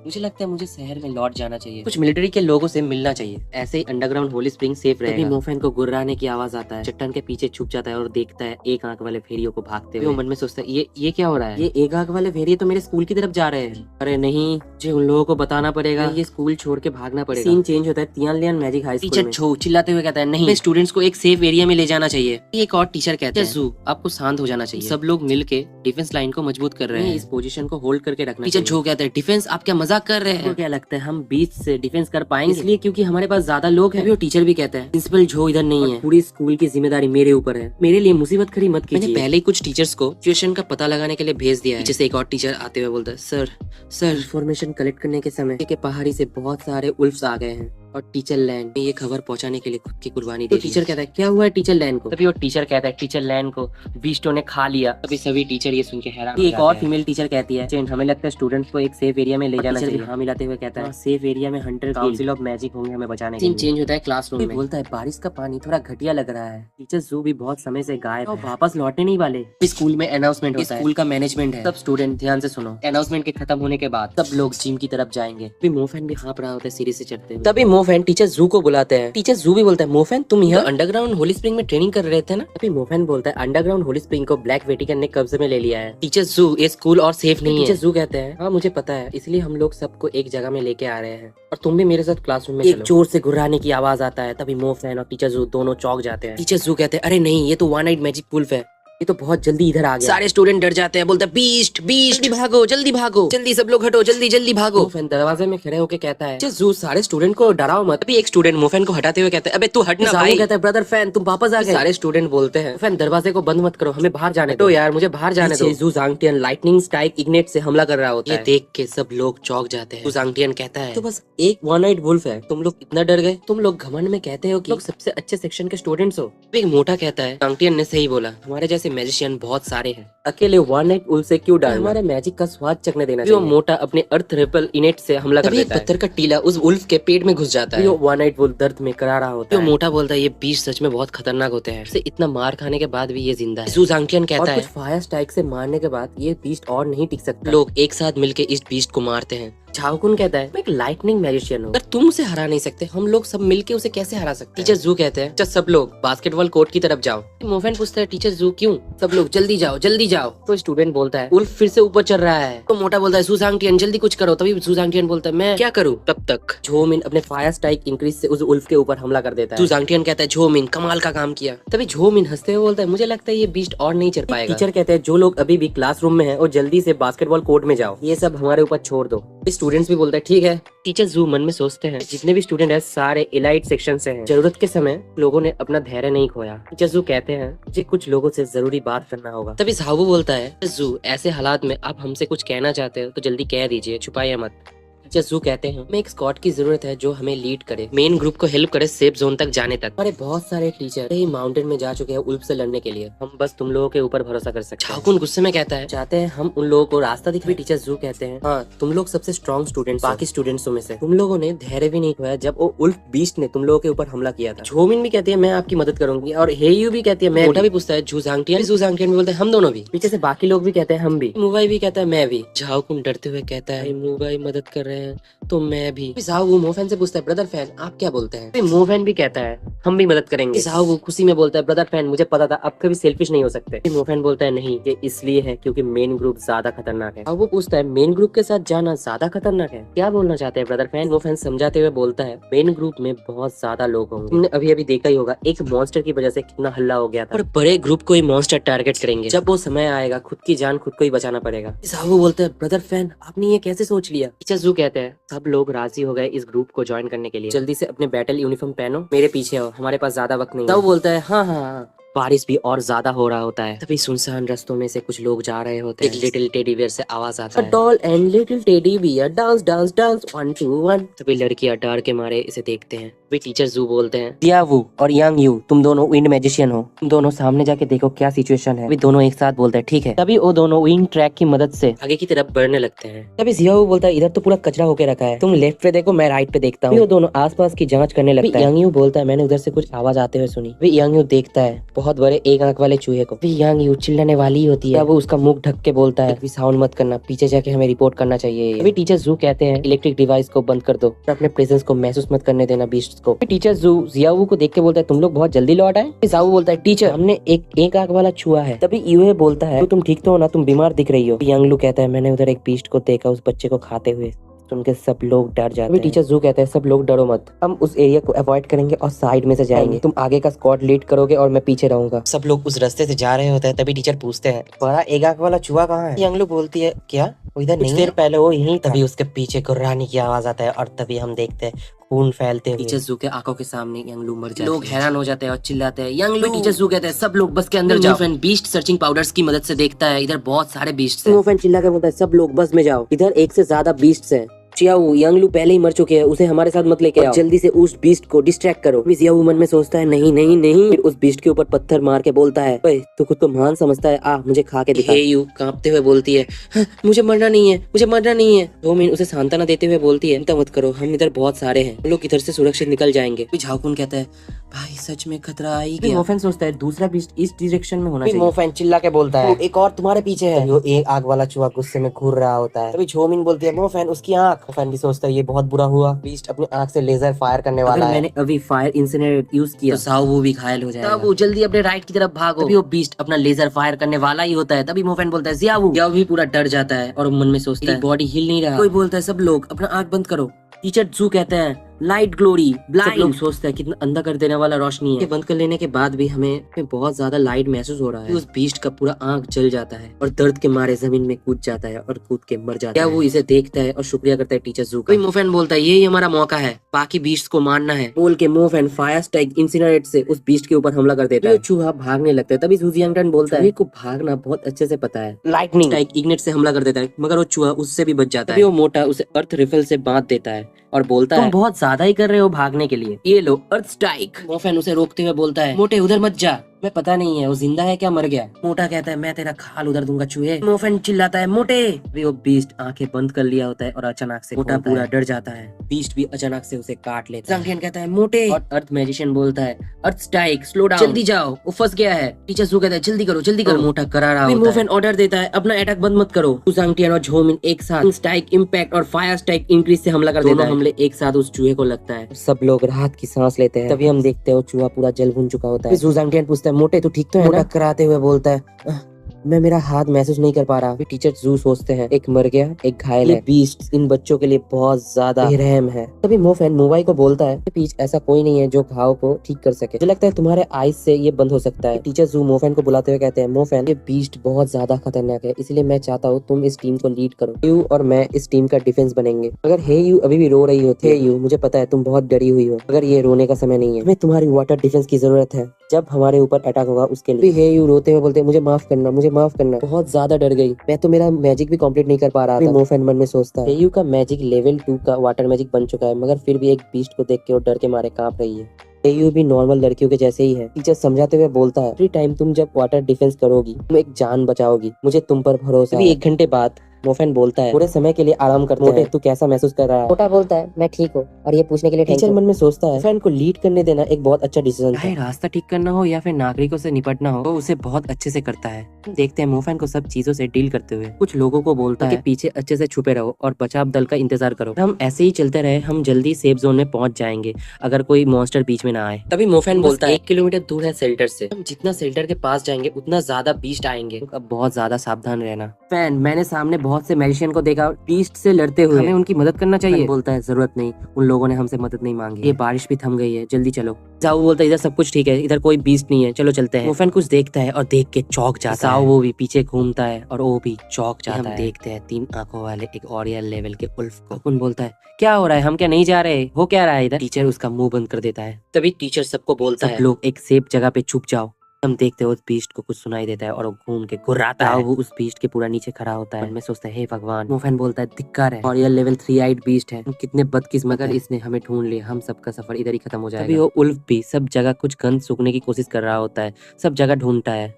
मुझे लगता है मुझे शहर में लौट जाना चाहिए, कुछ मिलिट्री के लोगों से मिलना चाहिए, ऐसे ही अंडरग्राउंड होली स्प्रिंग सेफ रहेगा। तभी मोफेन को गुर्राने की आवाज आता है, चट्टान के पीछे छुप जाता है और देखता है एक आंख वाले फेरियों को भागते हुए। वो मन में सोचता है ये क्या हो रहा है, ये एक आंख वाले फेरिये तो मेरे स्कूल की तरफ जा रहे हैं। अरे नहीं, मुझे उन लोगों को बताना पड़ेगा, ये स्कूल छोड़ के भागना पड़ेगा। सीन चेंज होता है तियानलियन मैजिक हाई स्कूल में। टीचर चिल्लाते हुए कहता है नहीं, स्टूडेंट्स को एक सेफ एरिया में ले जाना चाहिए। एक और टीचर कहते हैं जू आपको शांत हो जाना चाहिए, सब लोग मिलके डिफेंस लाइन को मजबूत कर रहे हैं, इस पोजीशन को होल्ड करके रखना। टीचर जो कहते हैं डिफेंस आप क्या मजाक कर रहे हैं, क्या लगता है हम बीच से डिफेंस कर पाएंगे, इसलिए क्योंकि हमारे पास ज्यादा लोग हैं। वो टीचर भी कहता है प्रिंसिपल जो इधर नहीं है, पूरी स्कूल की जिम्मेदारी मेरे ऊपर है, मेरे लिए मुसीबत खड़ी मत कीजिए। मैंने पहले ही कुछ टीचर्स को सिचुएशन का पता लगाने के लिए भेज दिया है। जैसे एक और टीचर आते हुए बोलता है सर इंफॉर्मेशन कलेक्ट करने के समय के पहाड़ी से बहुत सारे उल्फ्स आ गए हैं और टीचर लैंड में ये खबर पहुंचाने के लिए खुद की कुर्बानी दी। तो टीचर कहता है क्या हुआ है टीचर लैंड को। तभी वो टीचर कहता है टीचर लैंड को बीस्टों ने खा लिया। तभी सभी टीचर ये सुन के हैरान। एक और फीमेल टीचर कहती है हमें लगता है स्टूडेंट्स को एक सेफ एरिया में ले जाना चाहिए। हाँ मिलाते हुए कहता है सेफ एरिया में हंटर काउंसिल ऑफ मैजिक होंगे हमें बचाने के लिए। चेंज होता है क्लासरूम में, बोलता है बारिश का पानी थोड़ा घटिया लग रहा है, टीचर जू भी बहुत समय से गायब है, वापस लौटने नहीं वाले। स्कूल में अनाउंसमेंट होता है, स्कूल का मैनेजमेंट है, सब स्टूडेंट ध्यान से सुनो। अनाउंसमेंट के खत्म होने के बाद सब लोग जिम की तरफ जाएंगे। मोफेन भी हाँफ रहा होता है सीढ़ी से चढ़ते हुए। तभी मोफेन टीचर जू को बुलाते हैं। टीचर जू भी बोलता है मोफेन तुम यहाँ अंडरग्राउंड होली स्प्रिंग में ट्रेनिंग कर रहे थे ना। अभी मोफेन बोलता है अंडरग्राउंड होली स्प्रिंग को ब्लैक वेटिकन ने कब्जे में ले लिया है। टीचर जू ये स्कूल और सेफ नहीं है। टीचर जू कहते हैं हाँ मुझे पता है, इसलिए हम लोग सबको एक जगह में लेके आ रहे हैं और तुम भी मेरे साथ क्लासरूम में चलो। एक जोर से गुर्राने की आवाज आता है। तभी मोफेन और टीचर जू दोनों चौंक जाते हैं। टीचर जू कहते हैं अरे नहीं, ये तो वन नाइट मैजिक वुल्फ है, ये तो बहुत जल्दी इधर आ गया। सारे स्टूडेंट डर जाते हैं, बोलते हैं बीस्ट बीस्ट जल्दी भागो जल्दी भागो, जल्दी सब लोग हटो जल्दी जल्दी भागो। मोफेन दरवाजे में खड़े होकर कहता है जू सारे स्टूडेंट को डराओ मत। अभी एक स्टूडेंट मोफेन को हटाते हुए कहता है अबे तू हटना भाई। कहता है ब्रदर फैन तुम वापस आ गए। सारे स्टूडेंट बोलते हैं फैन दरवाजे को बंद मत करो, हमें बाहर जाने दो यार, मुझे बाहर जाने दो। जू जांगटियन लाइटनिंग स्ट्राइक इग्नेट से हमला कर रहा होता है, ये देख के सब लोग चौंक जाते हैं। जू जांगटियन कहता है तो बस एक वन नाइट वुल्फ है, तुम लोग इतना डर गए, तुम लोग घमंड में कहते हो कि लोग सबसे अच्छे सेक्शन के स्टूडेंट्स हो। एक मोटा कहता है जांगटियन ने सही बोला, हमारे जैसे मैजिशियन बहुत सारे हैं, अकेले वन नाइट वुल्फ से क्यों डरना, हमारे मैजिक का स्वाद चखने देना चाहिए। मोटा अपने अर्थ रिपल इनेट से हमला कर देता है, पत्थर का टीला उस वुल्फ के पेट में घुस जाता है। वन नाइट वुल्फ दर्द में करा रहा होता है। मोटा बोलता है ये बीस्ट सच में बहुत खतरनाक होते हैं, इसे इतना मार खाने के बाद भी ये जिंदा है। जू जांगटियन कहता है कुछ फायर स्ट्राइक से मारने के बाद ये बीस्ट और नहीं टिक सकता, लोग एक साथ मिलके इस बीस्ट को मारते हैं। झाओकुन कहता है मैं एक लाइटनिंग मैजिशियन हूँ, अगर तुम उसे हरा नहीं सकते हम लोग सब मिलके उसे कैसे हरा सकते हैं। टीचर जू कहते हैं सब लोग बास्केटबॉल कोर्ट की तरफ जाओ। मोफेन पूछता है टीचर जू क्यों, सब लोग जल्दी जाओ जल्दी जाओ। तो स्टूडेंट बोलता है उल्फ फिर से ऊपर चढ़ रहा है। तो मोटा बोलता है जू जांगटियन जल्दी कुछ करो। तभी जू जांगटियन बोलता है मैं क्या करूँ। तब तक झोमिन अपने फायर स्ट्राइक इंक्रीज से उस उल्फ के ऊपर हमला कर देता है। जू जांगटियन कहता है झोमिन कमाल का काम किया। तभी झोमिन हंसते हुए बोलता है मुझे लगता है ये बीस्ट और नहीं चढ़ पाएगा। टीचर कहते हैं जो लोग अभी भी क्लासरूम में है और जल्दी से बास्केटबॉल कोर्ट में जाओ, ये सब हमारे ऊपर छोड़ दो। स्टूडेंट्स भी बोलते हैं ठीक है। टीचर जू मन में सोचते हैं जितने भी स्टूडेंट हैं सारे एलाइट सेक्शन से हैं, जरूरत के समय लोगों ने अपना धैर्य नहीं खोया। टीचर जू कहते हैं मुझे कुछ लोगों से जरूरी बात करना होगा। तभी झावू बोलता है जू ऐसे हालात में आप हमसे कुछ कहना चाहते हो तो जल्दी कह दीजिए, छुपाइए मत। टीचर जू कहते हैं हमें एक स्क्वाड की जरूरत है जो हमें लीड करे, मेन ग्रुप को हेल्प करे सेफ जोन तक जाने तक। हमारे बहुत सारे टीचर यही माउंटेन में जा चुके हैं उल्फ से लड़ने के लिए, हम बस तुम लोगों के ऊपर भरोसा कर सकते हैं। झाकुन गुस्से में कहता है चाहते हैं हम उन लोगों को रास्ता दिखाए। टीचर जू कहते हैं हाँ तुम लोग सबसे स्ट्रॉन्ग स्टूडेंट्स बाकी स्टूडेंट्स में से, तुम लोगों ने धैर्य भी नहीं खोया जब वो उल्फ बीस्ट ने तुम लोगों के ऊपर हमला किया था। झोमिन भी कहती है मैं आपकी मदद करूंगी, और हेयू भी कहती है मैं। मोटा भी पूछता है जूजांगटियन भी बोलते हैं हम दोनों भी। पीछे से बाकी लोग भी कहते हैं हम भी। मुवाई भी कहता है मैं भी। झाओकुन डरते हुए कहता है मुवाई मदद कर रहे हैं तो मैं भी। झाओगु मोफैन से पूछता है ब्रदर फैन आप क्या बोलते हैं। मोफैन भी कहता है हम भी मदद करेंगे। झाओगु खुशी में बोलता है ब्रदर फैन मुझे पता था आप कभी सेल्फिश नहीं हो सकते। मोफैन बोलता है नहीं ये इसलिए है क्योंकि मेन ग्रुप ज्यादा खतरनाक है। अब वो पूछता है मेन ग्रुप के साथ जाना ज्यादा खतरनाक है, क्या बोलना चाहते हैं ब्रदर फैन। मोफैन समझाते हुए बोलता है मेन ग्रुप में बहुत ज्यादा लोग होंगे, तुमने अभी अभी देखा ही होगा एक मॉन्स्टर की वजह से कितना हल्ला हो गया था, और बड़े ग्रुप को ही मॉन्स्टर टारगेट करेंगे। जब वो समय आएगा खुद की जान खुद को ही बचाना पड़ेगा। झाओगु बोलते हैं ब्रदर फैन आपने ये कैसे सोच लिया। टीचर जू कहते हैं सब लोग राजी हो गए इस ग्रुप को ज्वाइन करने के लिए, जल्दी से अपने बैटल यूनिफॉर्म पहनो मेरे पीछे हो हमारे पास ज्यादा वक्त नहीं है। तब बोलता है हाँ हाँ हाँ। बारिश भी और ज्यादा हो रहा होता है, तभी सुनसान रास्तों में से कुछ लोग जा रहे होते हैं। एक लिटिल टेडी बियर से आवाज आता है doll and little teddy bear dance dance dance 1 2 1। तभी लड़कियां डर के मारे इसे देखते हैं। वे टीचर जू बोलते हैं जियावू और यांग यू तुम दोनों विंड मैजिशियन हो, तुम दोनों सामने जाके देखो क्या सिचुएशन है। वे दोनों एक साथ बोलते हैं ठीक है। तभी वो दोनों विंड ट्रैक की मदद से आगे की तरफ बढ़ने लगते हैं। तभी जियावू बोलता है इधर तो पूरा कचरा होके रखा है, तुम लेफ्ट पे देखो मैं राइट पे देखता हूँ। वो दोनों आसपास की जांच करने लगता है। यांग यू बोलता है मैंने उधर से कुछ आवाज आते हुए सुनी। वे यांग यू देखता है बहुत बड़े एक आंख वाले चूहे को। यांग यू चिल्लाने वाली होती है, वो उसका मुंह ढक के बोलता है साउंड मत करना, पीछे जाके हमें रिपोर्ट करना चाहिए। अभी टीचर जू कहते हैं इलेक्ट्रिक डिवाइस को बंद कर दो, अपने प्रेजेंस को महसूस मत करने देना बीस्ट को। टीचर जू जियावू को देख के बोलता है तुम लोग बहुत जल्दी लौट आए। जियावू बोलता है टीचर हमने एक आंख वाला छुआ है। तभी यूहे बोलता है तुम ठीक तो हो ना, तुम बीमार दिख रही हो। यांगलू कहता है मैंने उधर एक बीस्ट को देखा उस बच्चे को खाते हुए। सुन के सब लोग डर जाते हैं। टीचर जू कहते हैं सब लोग डरो मत, हम उस एरिया को अवॉइड करेंगे और साइड में से जाएंगे, तुम आगे का स्क्वाड लीड करोगे और मैं पीछे रहूंगा। सब लोग उस रास्ते से जा रहे होते हैं। तभी टीचर पूछते हैं बड़ा एक आंख वाला चूहा कहाँ है। यांगलू बोलती है क्या वो इधर नहीं, देर पहले वो यहीं था। तभी उसके पीछे कुर्रानी की आवाज आता है और तभी हम देखते हैं खून फैलते हुए। टीचर जू के आंखों के सामने यांगलू मर जाते हैं। लोग हैरान हो जाते हैं और चिल्लाते हैं यांगलू। टीचर जू कहते हैं सब लोग बस के अंदर जाओ। बीस्ट सर्चिंग पाउडर्स की मदद से देखता है इधर बहुत सारे बीस्ट हैं। चिल्ला कर बोलता है सब लोग बस में जाओ, इधर एक से ज्यादा बीस्ट हैं। जियावू यांगलू पहले ही मर चुके हैं, उसे हमारे साथ मत लेके आओ, जल्दी से उस बीस्ट को डिस्ट्रैक्ट करो। जियावू मन में सोचता है नहीं नहीं नहीं, फिर उस बीस्ट के ऊपर पत्थर मार के बोलता है तू खुद को महान समझता है, आ मुझे खा के दिखा। हेयू कांपते हुए बोलती है मुझे मरना नहीं है, मुझे मरना नहीं है। रोमिन उसे सांत्वना देते हुए बोलती है चिंता मत करो हम इधर बहुत सारे हैं, हम लोग इधर से सुरक्षित निकल जाएंगे। झाओकुन कहता है भाई सच में खतरा आ ही गया। मोफैन सोचता है दूसरा बीस्ट इस डायरेक्शन में होना चाहिए। मोफैन चिल्ला के बोलता है एक और तुम्हारे पीछे है। वो एक आग वाला चूहा गुस्से में घूर रहा होता है। तभी झोमिन बोलती है मोफैन उसकी आंख। मोफैन भी सोचता है ये बहुत बुरा हुआ, बीस्ट अपनी आंख से लेजर फायर करने वाला है। मैंने अभी फायर इंसिनरेट यूज किया तो साओ भी घायल हो जाएगा। वो जल्दी अपने राइट की तरफ भागो। तभी वो बीस्ट अपना लेजर फायर करने वाला ही होता है। तभी मोफैन बोलता है जियावू भी पूरा डर जाता है और मन में सोचता है बॉडी हिल नहीं रहा। कोई बोलता है सब लोग अपना आंख बंद करो। टीचर जू कहते हैं लाइट ग्लोरी ब्लाइंड। लोग सोचते हैं कितना अंधा कर देने वाला रोशनी है। बंद कर लेने के बाद भी हमें बहुत ज्यादा लाइट महसूस हो रहा है। उस बीस्ट का पूरा आंख जल जाता है और दर्द के मारे जमीन में कूद जाता है और कूद के मर जाता है। वो इसे देखता है और शुक्रिया करता है टीचर जू का। मोफैन बोलता है यही हमारा मौका है, बाकी बीस्ट को मारना है। बोल के मोफैन फायर स्ट्राइक इंसिनरेट से उस बीस्ट के ऊपर हमला कर देता है। चूहा भागने लगता है। तभी सूजियांगटन बोलता है को भागना बहुत अच्छे से पता है। लाइटनिंग स्ट्राइक इग्निट से हमला कर देता है मगर वो चूहा उससे भी बच जाता है। वो मोटा उसे अर्थ रिफल से बांध देता है और बोलता है तुम बहुत ज्यादा ही कर रहे हो भागने के लिए, ये लो अर्थ स्ट्राइक। मोफैन उसे रोकते हुए बोलता है मोटे उधर मत जा, मैं पता नहीं है वो जिंदा है क्या मर गया। मोटा कहता है मैं तेरा खाल उधर दूंगा चूहे। मोफैन चिल्लाता है मोटे। वो बीस्ट आंखें बंद कर लिया होता है और अचानक से मोटा पूरा डर जाता है। बीस्ट भी अचानक से उसे काट लेता है। जंगलियन कहता है मोटे और अर्थ मैजिशियन बोलता है अर्थ स्ट्राइक स्लो डाउन, जल्दी जाओ वो फंस गया है। टीचर जू कहता है जल्दी करो जल्दी करो। मोटा करा रहा होता है। मोफैन ऑर्डर देता है अपना अटैक बंद मत करो। जंगलियन और झोमिन एक साथ स्ट्राइक इम्पैक्ट और फायर स्ट्राइक इंक्रीज से हमला कर देता है। हमले एक साथ उस चूहे को लगता है। सब लोग राहत की सांस लेते हैं। तभी हम देखते हैं वो चूहा पूरा जल भुन चुका होता है। जंगलियन पूछता है मोटे तू ठीक तो है ना? कराते हुए बोलता है मैं मेरा हाथ महसूस नहीं कर पा रहा। टीचर जू सोचते हैं एक मर गया एक घायल है। बीस्ट इन बच्चों के लिए बहुत ज्यादा बेरहम है। तभी मोफैन मोबाइल को बोलता है पीछ ऐसा कोई नहीं है जो घाव को ठीक कर सके, मुझे लगता है तुम्हारे आइज से ये बंद हो सकता है। टीचर जू मोफैन को बुलाते हुए कहते हैं मोफैन ये बीस्ट बहुत ज्यादा खतरनाक है, इसलिए मैं चाहता हूँ तुम इस टीम को लीड करो। यू और मैं इस टीम का डिफेंस बनेंगे। अगर हे यू अभी भी रो रही हो, हे यू मुझे पता है तुम बहुत डरी हुई हो, अगर ये रोने का समय नहीं है, हमें तुम्हारी वाटर डिफेंस की जरूरत है। जब हमारे ऊपर अटैक होगा उसके लिए। हे यू रोते हुए बोलते मुझे माफ करना, मुझे माफ करना। बहुत ज्यादा डर गई मैं तो, मेरा मैजिक भी कंप्लीट नहीं कर पा रहा था। मोफेन मन में सोचता है हे यू का मैजिक लेवल 2 का वाटर मैजिक बन चुका है, मगर फिर भी एक बीस्ट को देख के वो डर के मारे कांप रही है। एयू भी नॉर्मल लड़कियों के जैसे ही है। टीचर समझाते हुए बोलता है फ्री टाइम तुम जब वाटर डिफेंस करोगी तुम एक जान बचाओगी, मुझे तुम पर भरोसा है। 1 घंटे बाद मोफेन बोलता है थोड़े समय के लिए आराम करते हैं। मोटे तू कैसा महसूस कर रहा है? मोटा बोलता है मैं ठीक हूँ और ये पूछने के लिए थैंक टीचर यू। मन में सोचता है मोफेन को लीड करने देना एक बहुत अच्छा डिसीजन चाहे था। रास्ता ठीक करना हो या फिर नागरिकों से निपटना हो, वो उसे बहुत अच्छे से करता है। देखते हैं मोफेन को सब चीजों से डील करते हुए। कुछ लोगों को बोलता है कि पीछे अच्छे से छुपे रहो और बचाव दल का इंतजार करो। हम ऐसे ही चलते रहे हम जल्दी सेफ जोन में पहुंच जाएंगे अगर कोई मॉन्स्टर बीच में ना आए। तभी मोफेन बोलता है 1 किलोमीटर दूर है शेल्टर से, हम जितना शेल्टर के पास जाएंगे उतना ज्यादा बीस्ट आएंगे, अब बहुत ज्यादा सावधान रहना। फैन मैंने सामने बहुत से मैजिशियन को देखा बीस्ट से लड़ते हुए, हमें उनकी मदद करना चाहिए। बोलता है जरूरत नहीं, उन लोगों ने हमसे मदद नहीं मांगी, ये बारिश भी थम गई है, जल्दी चलो। जाओ बोलता है इधर सब कुछ ठीक है, इधर कोई बीस्ट नहीं है, चलो चलते हैं। मोफेन कुछ देखता है और देख के चौंक जाता है। वो भी पीछे घूमता है और वो भी चौंक जाता है। देखते हैं 3 आंखों वाले एक ऑरियल लेवल के उल्फ को। उन बोलता है क्या हो रहा है, हम क्या नहीं जा रहे, हो क्या रहा है इधर? टीचर उसका मुंह बंद कर देता है। तभी टीचर सबको बोलता है लोग एक सेफ जगह पे छुप जाओ। हम देखते हैं उस बीस्ट को कुछ सुनाई देता है और वो घूम के घुर्राता है। वो उस बीस्ट के पूरा नीचे खड़ा होता है। मैं सोचता है हे भगवान। मोफेन बोलता है धिक्कार है, और ये लेवल 3 आइड बीस्ट है, कितने बदकिस्मत अगर इसने हमें ढूंढ लिया, हम सबका सफर इधर ही खत्म हो जाएगा। तभी वो उल्फ भी सब जगह कुछ गन सूखने की कोशिश कर रहा होता है, सब जगह ढूंढता है।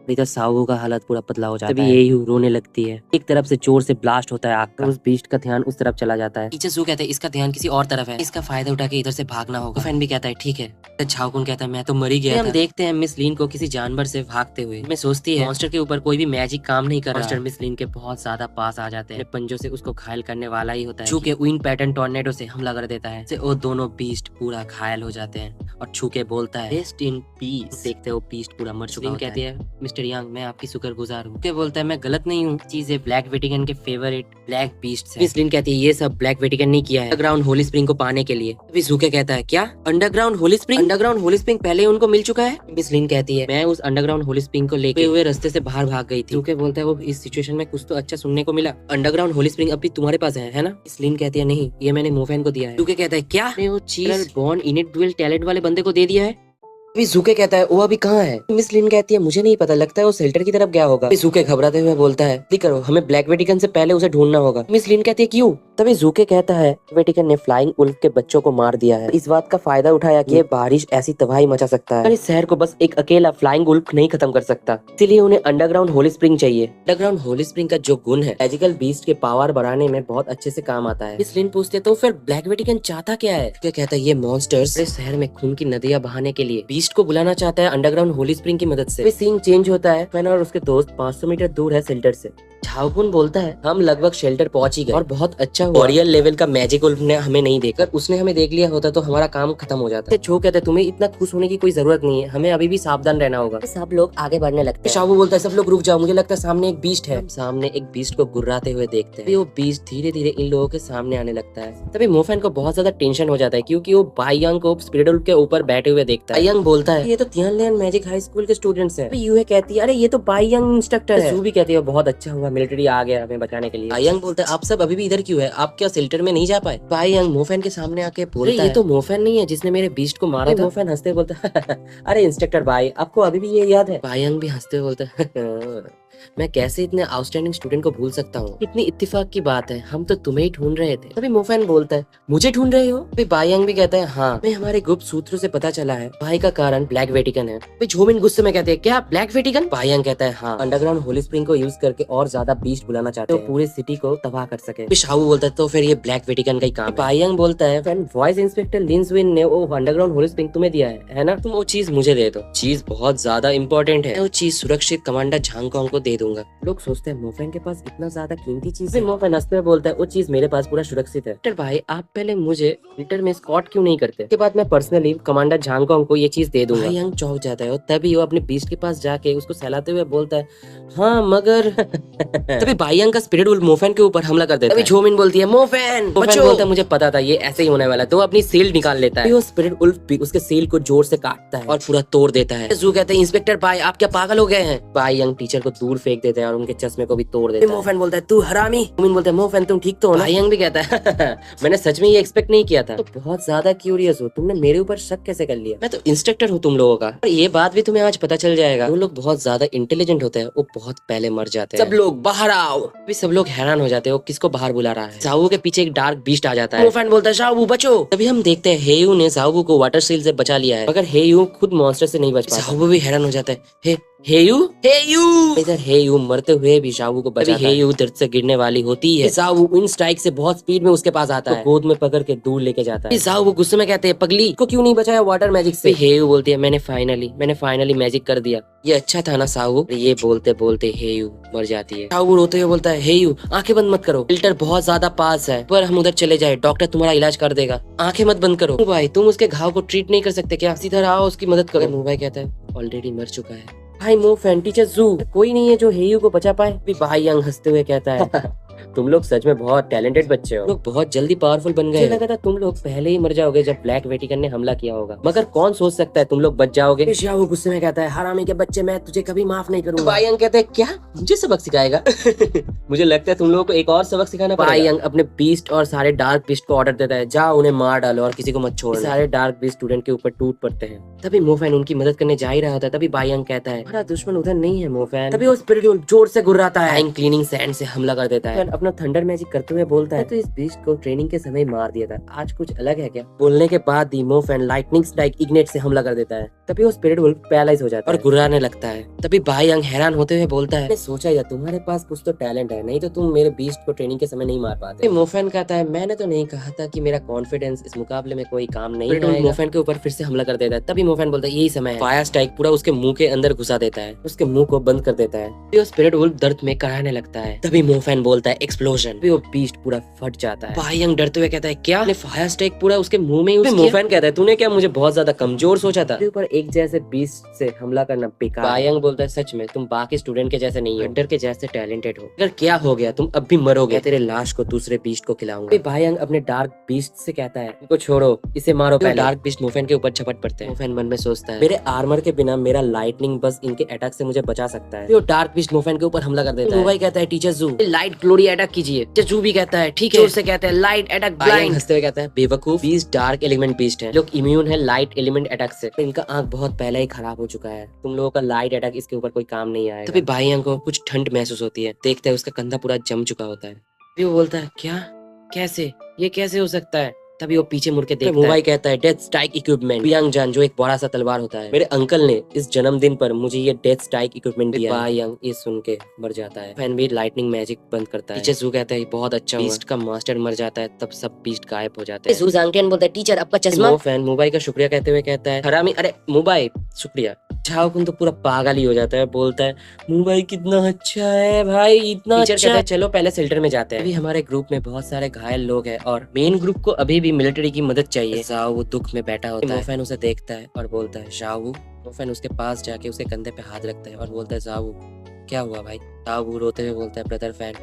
इधर सावो का हालत पूरा पतला हो जाता है। तभी एयू रोने लगती है। एक तरफ से जोर से ब्लास्ट होता है आग का, उस बीस्ट का ध्यान उस तरफ चला जाता है। टीचर सू कहते हैं इसका ध्यान किसी और तरफ है, इसका फायदा उठा के इधर से भागना होगा। फैन भी कहता है ठीक है। झाओकुन कहता है मैं तो मर ही गया था। हम देखते हैं मिस लिन को किसी जानवर से भागते हुए। मैं सोचती है मॉन्स्टर के ऊपर कोई भी मैजिक काम नहीं कर रहा। मॉन्स्टर मिस लिन के बहुत ज्यादा पास आ जाते हैं, पंजों से उसको घायल करने वाला ही होता है। छू के विंड पैटर्न टॉर्नेडो से हमला कर देता है। वो दोनों बीस्ट पूरा घायल हो जाते हैं और छू के बोलता है रेस्ट इन पीस। देखते हो बीस्ट पूरा मर चुका होता है। कहती है मिस्टर यंग मैं आपकी शुक्रगुजार हूँ। के बोलता है मैं गलत नहीं हूँ, चीज है ब्लैक वेटिकन के फेवरेट ब्लैक बीस्ट है। मिस लिन कहती है ये सब ब्लैक वेटिकन नहीं किया है अंडरग्राउंड होली स्प्रिंग को पाने के लिए। अभी जूके कहता है क्या underground Holi spring? Underground Holi spring पहले उनको मिल चुका है। मिस लिन कहती है मैं उस अंडरग्राउंड होली स्प्रिंग को लेके हुए रास्ते से बाहर भाग गई थी। जूके बोलता है वो इस सिचुएशन में कुछ तो अच्छा सुनने को मिला, अंडरग्राउंड होली स्प्रिंग अभी तुम्हारे पास है ना? मिस लिन कहती है नहीं ये मैंने मोफेन को दिया है। जूके कहता है क्या वो चीज बॉर्न इनेट ड्यूल टैलेंट वाले बंदे को दे दिया है? अभी जूके कहता है वो अभी कहाँ है? मिस लिन कहती है मुझे नहीं पता, लगता है वो शेल्टर की तरफ गया होगा। अभी जूके घबराते हुए बोलता है जल्दी करो हमें ब्लैक वेटिकन से पहले उसे ढूंढना होगा। मिस लिन कहती है क्यों? तभी जूके कहता है वेटिकन ने फ्लाइंग उल्फ के बच्चों को मार दिया है, इस बात का फायदा उठाया कि ये बारिश ऐसी तबाही मचा सकता है। इस शहर को बस एक अकेला फ्लाइंग उल्फ नहीं खत्म कर सकता, इसीलिए उन्हें अंडरग्राउंड होली स्प्रिंग चाहिए। अंडरग्राउंड होली स्प्रिंग का जो गुण है मैजिकल बीस्ट के पावर बढ़ाने में बहुत अच्छे से काम आता है। मिस लिन पूछते तो फिर ब्लैक वेटिकन चाहता क्या है? क्या कहता है ये मॉन्स्टर्स शहर में खून की नदियां बहाने के लिए बीस्ट को बुलाना चाहता है अंडरग्राउंड होली स्प्रिंग की मदद से। सीन चेंज होता है, फैन और उसके दोस्त 500 मीटर दूर है शेल्टर से। झाओकुन बोलता है हम लगभग शेल्टर पहुंच ही गए और बहुत अच्छा हुआ ऑरियल लेवल का मैजिक उल्फ ने हमें नहीं देखा, उसने हमें देख लिया होता तो हमारा काम खत्म हो जाता। छो कहते हैं तुम्हें इतना खुश होने की कोई जरूरत नहीं है, हमें अभी भी सावधान रहना होगा। सब लोग आगे बढ़ने लगते हैं। शावू बोलता है सब लोग रुक जाओ, मुझे लगता है सामने एक बीस्ट है। सामने एक बीस्ट को गुर्राते हुए देखते हैं, वो बीस्ट धीरे धीरे इन लोगों के सामने आने लगता है। तभी मोफेन को बहुत ज्यादा टेंशन हो जाता है क्योंकि वो बाईयंग को स्पिरिट उल्फ के ऊपर बैठे हुए देखता है। बाईयंग बोलता है ये तो तियानलियन मैजिक हाई स्कूल के स्टूडेंट्स हैं। यूहे कहती है अरे ये तो बाईयंग इंस्ट्रक्टर है। भी कहती है बहुत अच्छा हुआ मिलिट्री आ गया हमें बचाने के लिए। बाईयंग बोलता है आप सब अभी भी इधर क्यों है, आप क्या शेल्टर में नहीं जा पाए? बाईयंग मोफेन के सामने आके बोलता है ये तो मोफेन नहीं है जिसने मेरे बीस्ट को मारा था। मोफेन हंसते बोलता है अरे इंस्ट्रक्टर भाई आपको अभी भी ये याद है? बाईयंग भी हंसते बोलता है मैं कैसे इतने आउटस्टैंडिंग स्टूडेंट को भूल सकता हूँ, इतनी इत्तेफाक की बात है, हम तो तुम्हें ही ढूंढ रहे थे। तभी मोफेन बोलता है मुझे ढूंढ रहे हो? फिर बाईयंग भी कहता है हाँ मैं हमारे गुप्त सूत्रों से पता चला है भाई का कारण ब्लैक वेटिकन है। फिर झोमिन गुस्से में कहते हैं क्या ब्लैक वेटिकन? बाईयंग कहता है हाँ अंडरग्राउंड होली स्प्रिंग को यूज करके और ज्यादा बीस्ट बुलाना चाहते हैं, तो पूरे सिटी को तबाह कर सके। फिर शावू बोलता है तो फिर ये ब्लैक वेटिकन का ही काम है। बाईयंग बोलता है वॉइस इंस्पेक्टर लिंसविन ने वो अंडरग्राउंड होली स्प्रिंग तुम्हें दिया है ना, तुम वो चीज मुझे दे दो, चीज बहुत ज्यादा इंपॉर्टेंट है, वो चीज सुरक्षित कमांडर झांगकोंग को दे दूंगा। लोग सोचते हैं मोफेन के पास इतना ज्यादा कीमती चीज है। मोफेन हंसते हुए बोलता है वो चीज मेरे पास पूरा सुरक्षित है। डॉक्टर भाई आप पहले मुझे फिल्टर में स्कॉट क्यों नहीं करते? के बाद मैं पर्सनली कमांडर झांगकोंग को ये चीज दे दूंगा। यंग चौंक जाता है और तभी वो अपने बीस्ट के पास जाके उसको सहलाते हुए बोलता है हाँ मगर तभी बाईयंग का स्पिरिट उल्फ मोफेन के ऊपर हमला कर देता है। तभी झोमिन बोलती है मोफेन बोलता है मुझे पता था ये ऐसे ही होने वाला, तो अपनी सील निकाल लेता है। वो स्पिरिट उल्फ भी उसके सील को जोर से काटता है और पूरा तोड़ देता है। जू कहते हैं इंस्पेक्टर भाई आप क्या पागल हो गए हैं? बाईयंग टीचर को दूर दूर फेंक देते हैं और उनके चश्मे को भी तोड़ देते हैं। मोफैन बोलता है तू हरामी। मोमिन बोलता है मोफैन तुम ठीक तो हो ना? भाईयांग भी कहता है मैंने सच में ये एक्सपेक्ट नहीं किया था। तो बहुत ज्यादा क्यूरियस हो, तुमने मेरे ऊपर शक कैसे कर लिया? मैं तो इंस्ट्रक्टर हूँ तुम लोगों का, और ये बात भी तुम्हें आज पता चल जाएगा। वो लोग बहुत ज्यादा इंटेलिजेंट होते हैं, वो बहुत पहले मर जाते हैं। सब लोग बाहर आओ। अभी सब लोग हैरान हो जाते हैं, वो किसको बाहर बुला रहा है। जाओ के पीछे एक डार्क बीस्ट आ जाता है। मोफैन बोलता है शाओबू बचो। तभी हम देखते हैं हेयू ने जाओबू को वाटर सील से बचा लिया है, मगर हेयू खुद मॉन्स्टर से नहीं बच पाता। जाओबू भी हैरान हो जाता है, हेयू इधर हेयू मरते हुए भी शाओबू को बचाता है। हेयू दर्द से गिरने वाली होती है। जाओबू इन स्ट्राइक से बहुत स्पीड में उसके पास आता है, गोद में पकड़ के दूर लेके जाता है। जाओबू गुस्से में कहते हैं पगली को क्यों नहीं बचाया वाटर मैजिक से? हेयू बोलती है मैंने फाइनली मैजिक कर दिया, ये अच्छा था ना साहू। ये बोलते बोलते हेयू मर जाती है। साहू रोते हुए बोलता है हेयू आंखें बंद मत करो, फिल्टर बहुत ज्यादा पास है, पर हम उधर चले जाए, डॉक्टर तुम्हारा इलाज कर देगा, आंखें मत बंद करो। भाई तुम उसके घाव को ट्रीट नहीं कर सकते क्या? सीधा आओ उसकी मदद करो। मुंबई कहता है ऑलरेडी मर चुका है। भाई मोफैन टीचर जू कोई नहीं है जो हेयू को बचा पाए। भाई यंग हंसते हुए कहता है तुम लोग सच में बहुत टैलेंटेड बच्चे हो, लोग बहुत जल्दी पावरफुल बन गए। मुझे लगा था तुम लोग पहले ही मर जाओगे जब ब्लैक वेटिकन ने हमला किया होगा, मगर कौन सोच सकता है तुम लोग बच जाओगे। वो गुस्से में कहता है हरामी के बच्चे, मैं तुझे कभी माफ नहीं करूंगा। भाई यंग कहते हैं क्या मुझे सबक सिखाएगा? मुझे लगता है तुम लोगों को एक और सबक सिखाना पड़ेगा। भाई यंग अपने बीस्ट और सारे डार्क बीस्ट को ऑर्डर देता है, जाओ उन्हें मार डालो और किसी को मत छोड़ो। सारे डार्क बीस्ट स्टूडेंट के ऊपर टूट पड़ते हैं। तभी मोफैन उनकी मदद करने जा ही रहा था, तभी भाई यंग कहता है हमारा दुश्मन उधर नहीं है मोफैन। तभी वो स्पिरिट जोर से गुर्राता है, क्लीनिंग सैंड से हमला कर देता है, अपना थंडर मैजिक करते हुए बोलता है तो इस बीस्ट को ट्रेनिंग के समय मार दिया था, आज कुछ अलग है क्या? बोलने के बाद ही मोफैन लाइटनिंग स्ट्राइक इग्नेट से हमला कर देता है। तभी वो स्पिरिट वुल्फ पैरालाइज हो जाता है और गुर्राने लगता है। तभी भाई यंग हैरान होते हुए बोलता है मैंने सोचा था तुम्हारे पास कुछ तो टैलेंट है, नहीं तो तुम मेरे बीस्ट को ट्रेनिंग के समय नहीं मार पाते। मोफैन कहता है मैंने तो नहीं कहा था कि मेरा कॉन्फिडेंस इस मुकाबले में कोई काम नहीं आएगा। मोफैन के ऊपर फिर से हमला कर देता है। तभी मोफैन बोलता है यही समय है। फायर स्ट्राइक पूरा उसके मुंह के अंदर घुसा देता है, उसके मुंह को बंद कर देता है। वो स्पिरिट वुल्फ दर्द में कराहने लगता है। तभी मोफैन बोलता है एक्सप्लोजन। वो बीस्ट पूरा फट जाता है। भाई यंग डरते हुए कहता है क्या फायर स्ट्राइक पूरा उसके मुंह में यूज किया? मोफैन कहता है तूने क्या मुझे बहुत ज्यादा कमजोर सोचा था? ऊपर एक जैसे बीस्ट से हमला करना बेकार। भाई यंग बोलता है सच में तुम बाकी स्टूडेंट के जैसे नहीं हो, हंटर के जैसे टैलेंटेड हो, अगर क्या हो गया तुम अब भी मरोगे, तेरे लाश को दूसरे बीस्ट को खिलाऊंगा। भाई यंग अपने डार्क बीस्ट से कहता है इनको छोड़ो, इसे मारो पहले। डार्क बीस्ट मोफैन के ऊपर झपट पड़ते हैं। मोफैन मन में सोचता है मेरे आर्मर के बिना मेरा लाइटनिंग बस इनके अटैक से मुझे बचा सकता है। वो डार्क बीस्ट मोफैन के ऊपर हमला कर देता है। भाई कहता है टीचर जू लाइट ग्लोरी अटैक कीजिए। टीचर जू भी कहता है ठीक है, जोर से कहता है लाइट अटैक ब्लाइंड। हंसते हुए कहता है बेवकूफ, बीस्ट डार्क एलिमेंट बीस्ट है, लोग इम्यून है लाइट एलिमेंट अटैक से, इनका आंख बहुत पहले ही खराब हो चुका है, तुम लोगों का लाइट अटैक इसके ऊपर कोई काम नहीं आएगा। तभी भाई को कुछ ठंड महसूस होती है, देखते हैं उसका कंधा पूरा जम चुका होता है। फिर वो बोलता है क्या कैसे ये कैसे हो सकता है? तभी वो पीछे मुड़ के देखता है। मोबाइल कहता है डेथ स्ट्राइक इक्विपमेंट बियांग जान, जो एक बड़ा सा तलवार होता है, मेरे अंकल ने इस जन्मदिन पर मुझे ये डेथ स्ट्राइक इक्विपमेंट दिया। बायांग ये सुन के मर जाता है। फैन भी लाइटनिंग मैजिक बंद करता है। टीचर जू कहता है बहुत अच्छा हुआ। बीस्ट का मास्टर मर जाता है, तब सब बीस्ट गायब हो जाते हैं। जंगटियन बोलता है टीचर आपका चश्मा। फैन मोबाइल का शुक्रिया कहते हुए कहता है हरामी, अरे मोबाइल शुक्रिया। झाओकुन तो पूरा पागल ही हो जाता है, बोलता है मोबाइल कितना अच्छा है भाई, इतना अच्छा। कहता है चलो पहले शेल्टर में जाते हैं, अभी हमारे ग्रुप में बहुत सारे घायल लोग हैं और मेन ग्रुप को अभी भी मिलिट्री की मदद चाहिए। जाओ वो दुख में बैठा होता है। मोफैन उसे देखता है और बोलता है जाओ। मोफैन उसके पास जाके उसके कंधे पे हाथ रखता है और बोलता है जाओ क्या हुआ भाई? जाओ रोते हुए बोलता है ब्रदर फैन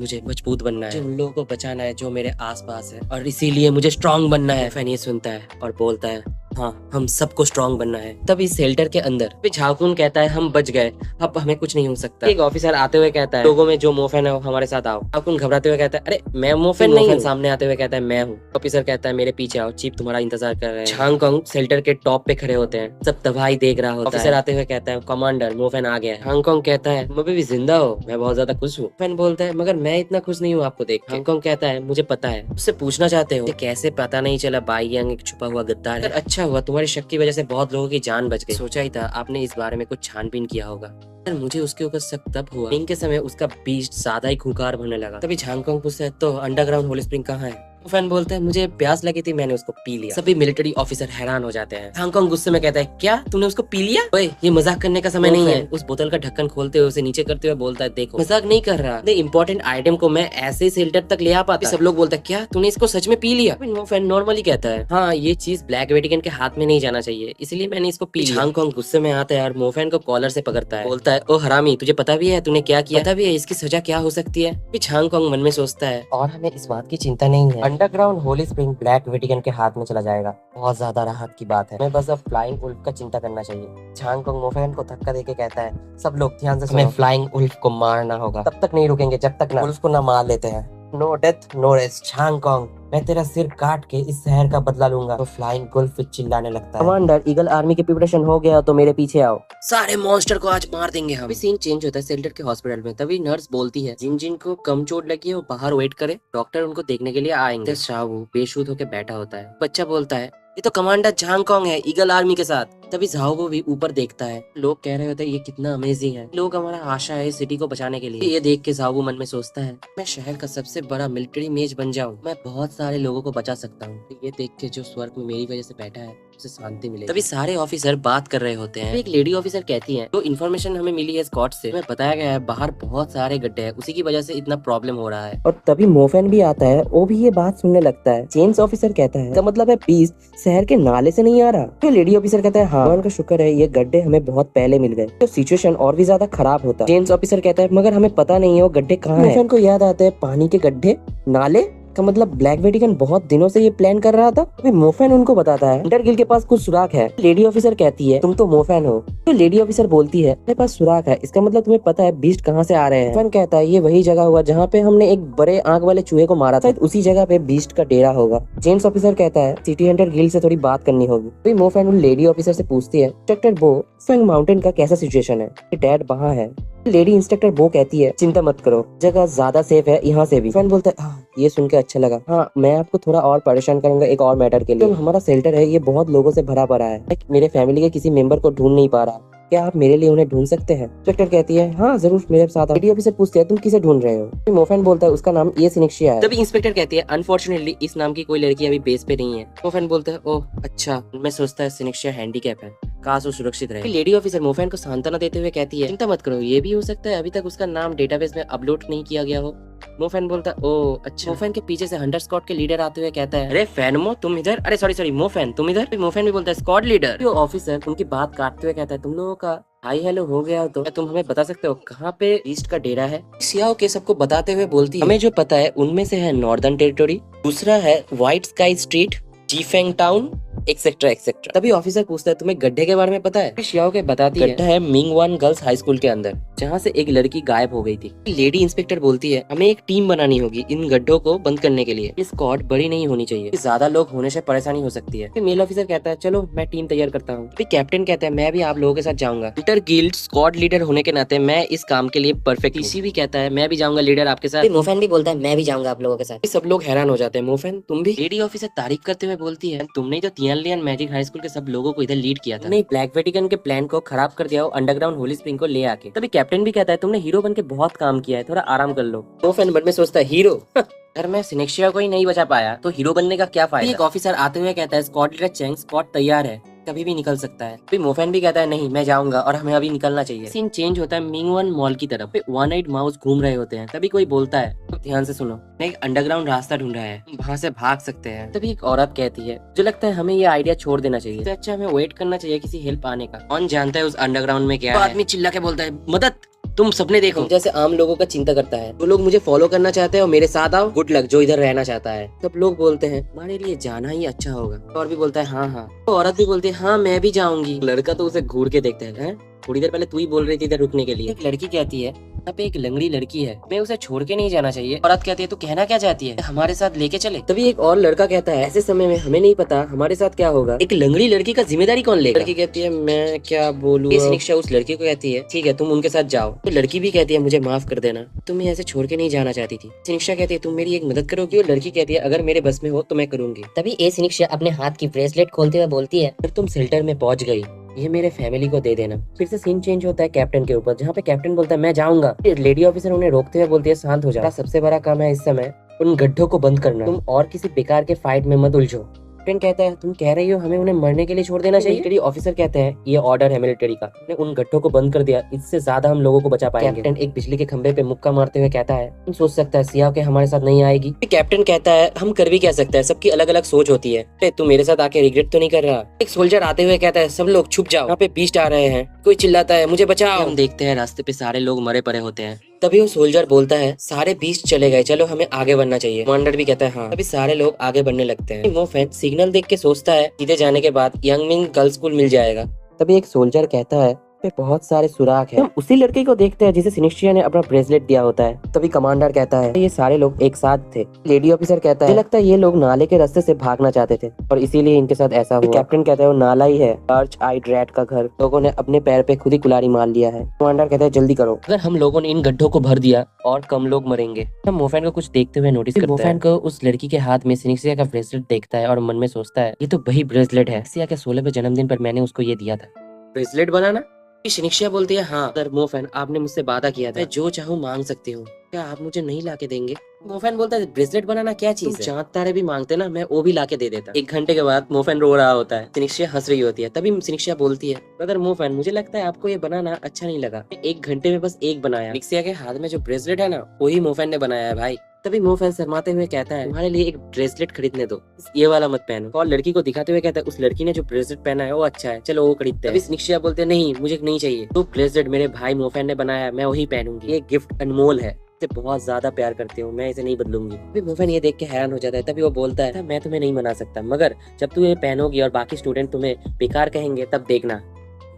मुझे मजबूत बनना है, उन लोगों को बचाना है जो मेरे आसपास है और इसीलिए मुझे स्ट्रांग बनना है। फैन ये सुनता है और बोलता है हाँ हम सबको स्ट्रांग बनना है। तब इस शेल्टर के अंदर झाकुन कहता है हम बच गए, अब हमें कुछ नहीं हो सकता। एक ऑफिसर आते हुए कहता है लोगों में जो मोफैन है वो हमारे साथ आओ। झाकुन घबराते हुए कहता है अरे मैं मोफैन नहीं हूँ। सामने आते हुए कहता है मैं हूँ। ऑफिसर कहता है मेरे पीछे आओ, चीफ तुम्हारा इंतजार कर रहे हैं। हांगकांग शेल्टर के टॉप पे खड़े होते हैं, सब तबाही देख रहा होता है। ऑफिसर आते हुए कहता है कमांडर मोफैन आ गया है। हांगकांग कहता है मैं भी जिंदा हो, मैं बहुत ज्यादा खुश हूँ। मोफैन बोलता है मगर मैं इतना खुश नहीं हूँ आपको देख के। हांगकांग कहता है मुझे पता है, उससे पूछना चाहते हो कैसे पता नहीं चला बाई यांग एक छुपा हुआ गद्दार है। अच्छा हुआ तुम्हारी शक की वजह से बहुत लोगों की जान बच गई। सोचा ही था आपने इस बारे में कुछ छानबीन किया होगा। मुझे उसके ऊपर शक तब हुआ इनके समय उसका बीस्ट ज्यादा ही खूंखार बनने लगा। तभी झांगकांग पूछता है तो अंडरग्राउंड होली स्प्रिंग कहाँ है? फैन बोलता है मुझे प्यास लगी थी मैंने उसको पी लिया। सभी मिलिट्री ऑफिसर हैरान हो जाते हैं। हांगकांग गुस्से में कहता है क्या तूने उसको पी लिया? ओए ये मजाक करने का समय नहीं है। उस बोतल का ढक्कन खोलते हुए उसे नीचे करते हुए बोलता है देखो मजाक नहीं कर रहा, इंपॉर्टेंट आइटम को मैं ऐसे ही शेल्टर तक ले आ पाता। सब लोग बोलते हैं क्या तूने इसको सच में पी लिया? वो फैन नॉर्मली कहता है हाँ ये चीज ब्लैक वेटिकन के हाथ में नहीं जाना चाहिए इसलिए मैंने इसको पी लिया। हांगकांग गुस्से में आता है और मोफैन को कॉलर से पकड़ता है, बोलता है ओ हरामी तुझे पता भी है तूने क्या किया? पता भी है इसकी सजा क्या हो सकती है? हांगकांग मन में सोचता है और हमें इस बात की चिंता नहीं है, underground Holi spring black Vatican के हाथ में चला जाएगा। बहुत ज्यादा राहत की बात है। मैं बस अब फ्लाइंग उल्फ का चिंता करना चाहिए। झांगकोंग मोफेन को धक्का देके कहता है, सब लोग ध्यान से सुनो, हमें फ्लाइंग उल्फ को मारना होगा। तब तक नहीं रुकेंगे जब तक ना उल्फ को ना मार लेते हैं। No death no rest. Zhangkong, मैं तेरा सिर काट के इस शहर का बदला लूंगा। तो फ्लाइंग उल्फ चिल्लाने लगता है, कमांडर ईगल आर्मी की प्रिपरेशन हो गया तो मेरे पीछे आओ। सारे मॉन्स्टर को आज मार देंगे हम। अभी सीन चेंज होता है सेल्टर के हॉस्पिटल में। तभी नर्स बोलती है, जिन जिन को कम चोट लगी है वो बाहर वेट करे, डॉक्टर उनको देखने के लिए आएंगे। शावू बेशुद्ध होकर बैठा होता है। बच्चा बोलता है, ये तो कमांडर झांगकोंग है ईगल आर्मी के साथ। तभी झाओबो भी ऊपर देखता है। लोग कह रहे होते हैं ये कितना अमेजिंग है, लोग हमारा आशा है सिटी को बचाने के लिए। ये देख के झाओबो मन में सोचता है, मैं शहर का सबसे बड़ा मिलिट्री मेज बन जाऊं, मैं बहुत सारे लोगों को बचा सकता हूँ। ये देख के जो स्वर्ग में मेरी वजह से बैठा है उसे शांति मिले। तभी सारे ऑफिसर बात कर रहे होते हैं। एक लेडी ऑफिसर कहती है, जो इन्फॉर्मेशन हमें मिली है स्कॉट से, हमें बताया गया है बाहर बहुत सारे गड्ढे हैं, उसी की वजह से इतना प्रॉब्लम हो रहा है। और तभी मोफेन भी आता है, वो भी ये बात सुनने लगता है। जेम्स ऑफिसर कहता है, इसका मतलब है बीस्ट शहर के नाले से नहीं आ रहा। तो लेडी ऑफिसर कहता है, हाँ भगवान का शुक्र है ये गड्ढे हमें बहुत पहले मिल गए, तो सिचुएशन और भी ज्यादा खराब होता। जेम्स ऑफिसर कहता है, मगर हमें पता नहीं है वो गड्ढे कहाँ हैं। मोफेन को याद आता है पानी के गड्ढे, नाले का मतलब ब्लैक वेटिकन बहुत दिनों से ये प्लान कर रहा था। अभी मोफेन उनको बताता है, अंडरगिल के पास कुछ सुराख है। लेडी ऑफिसर कहती है, तुम तो मोफेन हो। तो लेडी ऑफिसर बोलती है, मेरे पास सुराख है, इसका मतलब तुम्हें पता है बीस्ट कहाँ से आ रहे हैं। मोफेन कहता है, ये वही जगह हुआ जहाँ पे हमने एक बड़े आंख वाले चूहे को मारा था, उसी जगह पे बीस्ट का डेरा होगा। जेम्स ऑफिसर कहता है, सिटी हंटर गिल्ड से थोड़ी बात करनी होगी। तो मोफेन उन लेडी ऑफिसर से पूछती है, इंस्पेक्टर बो, फेंग माउंटेन का कैसा सिचुएशन है, डैड वहाँ है। लेडी इंस्पेक्टर बो कहती है, चिंता मत करो, जगह ज्यादा सेफ है यहाँ से भी। फैन बोलता है, ये सुन के अच्छा लगा। हाँ, मैं आपको थोड़ा और परेशान करूंगा एक और मैटर के लिए। तो हमारा शेल्टर है ये बहुत लोगों से भरा पड़ा है, मेरे फैमिली के किसी मेंबर को ढूंढ नहीं पा रहा, क्या आप मेरे लिए उन्हें ढूंढ सकते हैं। इंस्पेक्टर कहती है, हाँ जरूर, मेरे साथ। लेडी ऑफिसर पूछते हैं, तुम किसे ढूंढ रहे हो। मोफेन बोलता है, उसका नाम ये सिनिक्शिया है। तभी इंस्पेक्टर कहती है, अनफॉर्चुनेटली इस नाम की कोई लड़की अभी बेस पे नहीं है। मोफेन बोलता है, ओह अच्छा, मैं सोचता है सिनिक्शिया हैंडीकैप है, काश वो सुरक्षित रहे। लेडी ऑफिसर मोफेन को सांत्वना देते हुए कहती है, चिंता मत करो, ये भी हो सकता है अभी तक उसका नाम डेटाबेस में अपलोड नहीं किया गया हो। मोफेन बोलता है, ओह अच्छा। मोफेन के पीछे से हंटर स्क्वाड के लीडर आते हुए कहता है, अरे फैनमो तुम इधर, अरे सॉरी मोफेन तुम इधर। मोफेन भी बोलता है, स्क्वाड लीडर। जो ऑफिसर उनकी बात काटते हुए कहता है, तुम लोगों का हाई हेलो हो गया हो तो क्या तुम हमें बता सकते हो कहाँ पे ईस्ट का डेरा है। सियाओ के सबको बताते हुए बोलती है, हमें जो पता है उनमें से है नॉर्दर्न टेरिटोरी, दूसरा है white sky street, Jifeng town, etcetera etcetera. तभी ऑफिसर पूछता है, तुम्हें गड्ढे के बारे में पता है। शियाओ के बताती है, गड्ढा है मिंगवान गर्ल्स हाई स्कूल के अंदर, जहाँ से एक लड़की गायब हो गई थी। लेडी इंस्पेक्टर बोलती है, हमें एक टीम बनानी होगी इन गड्ढों को बंद करने के लिए। स्क्वाड बड़ी नहीं होनी चाहिए, ज्यादा लोग होने से परेशानी हो सकती है। मेल ऑफिसर कहता है, चलो मैं टीम तैयार करता हूँ। कैप्टन कहता है, मैं भी आप लोगों के साथ जाऊंगा। इंटर गिल्ड स्क्वाड लीडर होने के नाते मैं इस काम के लिए परफेक्ट। इसी भी कहता है, मैं भी जाऊंगा लीडर आपके साथ। मोफेन भी बोलता है, मैं भी जाऊंगा आप लोगों के साथ। सब लोग हैरान हो जाते हैं। मोफेन तुम भी। लेडी ऑफिसर तारीफ करते हुए बोलती है, तुमने जो तियानलियन मैजिक हाई स्कूल के सब लोगों को इधर लीड किया था, नहीं ब्लैक वेटिकन के प्लान को खराब कर दिया हो अंडरग्राउंड होली स्प्रिंग को ले आके। तभी कैप्टन भी कहता है, तुमने हीरो बन के बहुत काम किया है, थोड़ा आराम कर लो। मोफेन मन में सोचता है, हीरो अगर मैं सिनेक्शिया को ही नहीं बचा पाया तो हीरो बनने का क्या फायदा। एक ऑफिसर आते हुए कहता है, स्क्वाड लीडर चेंग, स्क्वाड तैयार है, कभी भी निकल सकता है। फिर मोफेन भी कहता है, नहीं मैं जाऊंगा और हमें अभी निकलना चाहिए। सीन चेंज होता है मिंगवन मॉल की तरफ। वन आइड माउस घूम रहे होते हैं। तभी कोई बोलता है, तो ध्यान से सुनो, मैं एक अंडरग्राउंड रास्ता ढूंढा है, वहाँ से भाग सकते हैं। तभी एक औरत कहती है, जो लगता है हमें ये आइडिया छोड़ देना चाहिए, तो अच्छा हमें वेट करना चाहिए किसी हेल्प आने का। कौन जानता है उस अंडरग्राउंड में क्या है। आदमी चिल्ला के बोलता है, मदद, तुम सपने देखो। जैसे आम लोगों का चिंता करता है, जो लोग मुझे फॉलो करना चाहते हैं और मेरे साथ आओ, गुड लक जो इधर रहना चाहता है। सब लोग बोलते हैं, हमारे लिए जाना ही अच्छा होगा। और भी बोलता है, हाँ हाँ। तो औरत भी बोलती है, हाँ मैं भी जाऊंगी। लड़का तो उसे घूर के देखता है, थोड़ी देर पहले तू ही बोल रही थी इधर रुकने के लिए। एक लड़की कहती है, यहाँ पे एक लंगड़ी लड़की है, मैं उसे छोड़ के नहीं जाना चाहिए। औरत कहती है, तू कहना क्या चाहती है, हमारे साथ लेके चले। तभी एक और लड़का कहता है, ऐसे समय में हमें नहीं पता हमारे साथ क्या होगा, एक लंगड़ी लड़की का जिम्मेदारी कौन लेगा। लड़की कहती है, मैं क्या बोलूँ। सिनिक्शिया उस लड़की को कहती है, ठीक है तुम उनके साथ जाओ। तो लड़की भी कहती है, मुझे माफ कर देना, तुम्हें ऐसे छोड़ के नहीं जाना चाहती थी। सिनिक्शिया कहती है, तुम मेरी एक मदद करोगी। और लड़की कहती है, अगर मेरे बस में हो तो मैं करूंगी। तभी ए सिनिक्शिया अपने हाथ की ब्रेसलेट खोलते हुए बोलती है, अगर तुम शेल्टर में पहुंच गई, ये मेरे फैमिली को दे देना। फिर से सीन चेंज होता है कैप्टन के ऊपर, जहाँ पे कैप्टन बोलता है, मैं जाऊंगा। लेडी ऑफिसर उन्हें रोकते हुए बोलती है, शांत हो जाओ, सबसे बड़ा काम है इस समय उन गड्ढों को बंद करना, तुम और किसी बेकार के फाइट में मत उलझो। कैप्टन कहता है, तुम कह रही हो हमें उन्हें मरने के लिए छोड़ देना चाहिए। मिलिट्री ऑफिसर कहते हैं, ये ऑर्डर है मिलिट्री का, उन गड्ढों को बंद कर दिया, इससे ज्यादा हम लोगों को बचा पाएंगे। कैप्टन एक बिजली के खंभे पे मुक्का मारते हुए कहता है, तुम सोच सकता है सियाओ के हमारे साथ नहीं आएगी। कैप्टन कहता है, हम कर भी क्या सकते हैं, सबकी अलग अलग सोच होती है, तू मेरे साथ आके रिग्रेट तो नहीं कर रहा। एक सोल्जर आते हुए कहता है, सब लोग छुप जाओ, यहाँ पे बीस्ट आ रहे हैं, कोई चिल्लाता है मुझे बचाओ। हम देखते हैं रास्ते पे सारे लोग मरे पड़े होते हैं। तभी वो सोल्जर बोलता है सारे 20 चले गए, चलो हमें आगे बढ़ना चाहिए। कमांडर भी कहता है हाँ। तभी सारे लोग आगे बढ़ने लगते हैं। मोफेन सिग्नल देख के सोचता है सीधे जाने के बाद यंगमिंग गर्ल्स स्कूल मिल जाएगा। तभी एक सोल्जर कहता है पे बहुत सारे सुराख हैं। हम उसी लड़के को देखते हैं जिसे सिनिस्ट्रिया ने अपना ब्रेसलेट दिया होता है। तभी कमांडर कहता है ये सारे लोग एक साथ थे। लेडी ऑफिसर कहता है मुझे लगता है ये लोग नाले के रास्ते से भागना चाहते थे और इसीलिए इनके साथ ऐसा हुआ। कैप्टन कहता है वो नाला ही है, आर्च आइड रैट का घर। लोगों ने अपने पैर पे खुद ही कुल्हाड़ी मार लिया है। कमांडर कहता है जल्दी करो, अगर हम लोगों ने इन गड्ढों को भर दिया और कम लोग मरेंगे। हम मोफेन को कुछ देखते हुए नोटिस करते हैं। मोफेन को उस लड़की के हाथ में सिनिस्ट्रिया का ब्रेसलेट देखता है और मन में सोचता है ये तो वही ब्रेसलेट है सिया के 16वें जन्मदिन पर मैंने उसको ये दिया था। ब्रेसलेट बनाना? शिनिक्शिया बोलती है हाँ सर मोफेन, आपने मुझसे वादा किया था मैं जो चाहूँ मांग सकती हूँ, क्या आप मुझे नहीं लाके देंगे? मोफेन बोलता है ब्रेसलेट बनाना क्या चीज है? चांद तारे भी मांगते ना, मैं वो भी लाके दे देता। 1 घंटे के बाद मोफेन रो रहा होता है, सिनिक्शिया हंस रही होती है। तभी सिनिक्शिया बोलती है ब्रदर मोफेन मुझे लगता है आपको ये बनाना अच्छा नहीं लगा, 1 घंटे में बस एक बनाया। सिनिक्शिया के हाथ में जो ब्रेसलेट है ना वही मोफेन ने बनाया है भाई। तभी मोफेन शर्माते हुए कहता है तुम्हारे लिए एक ब्रेसलेट खरीदने दो, ये वाला मत पहनो। और लड़की को दिखाते हुए कहता है उस लड़की ने जो ब्रेसलेट पहना है वो अच्छा है, चलो वो खरीदते हैं। तभी सिनिक्शिया बोलते हैं नहीं मुझे नहीं चाहिए, तो ब्रेसलेट मेरे भाई मोफेन ने बनाया है, मैं वही पहनूंगी, ये गिफ्ट अनमोल है, इसे बहुत ज्यादा प्यार करती हूँ, मैं इसे नहीं बदलूंगी। तभी मोफेन ये देख के हैरान हो जाता है। तभी वो बोलता है मैं तुम्हें नहीं मना सकता, मगर जब तू ये पहनोगी और बाकी स्टूडेंट तुम्हें बेकार कहेंगे तब देखना,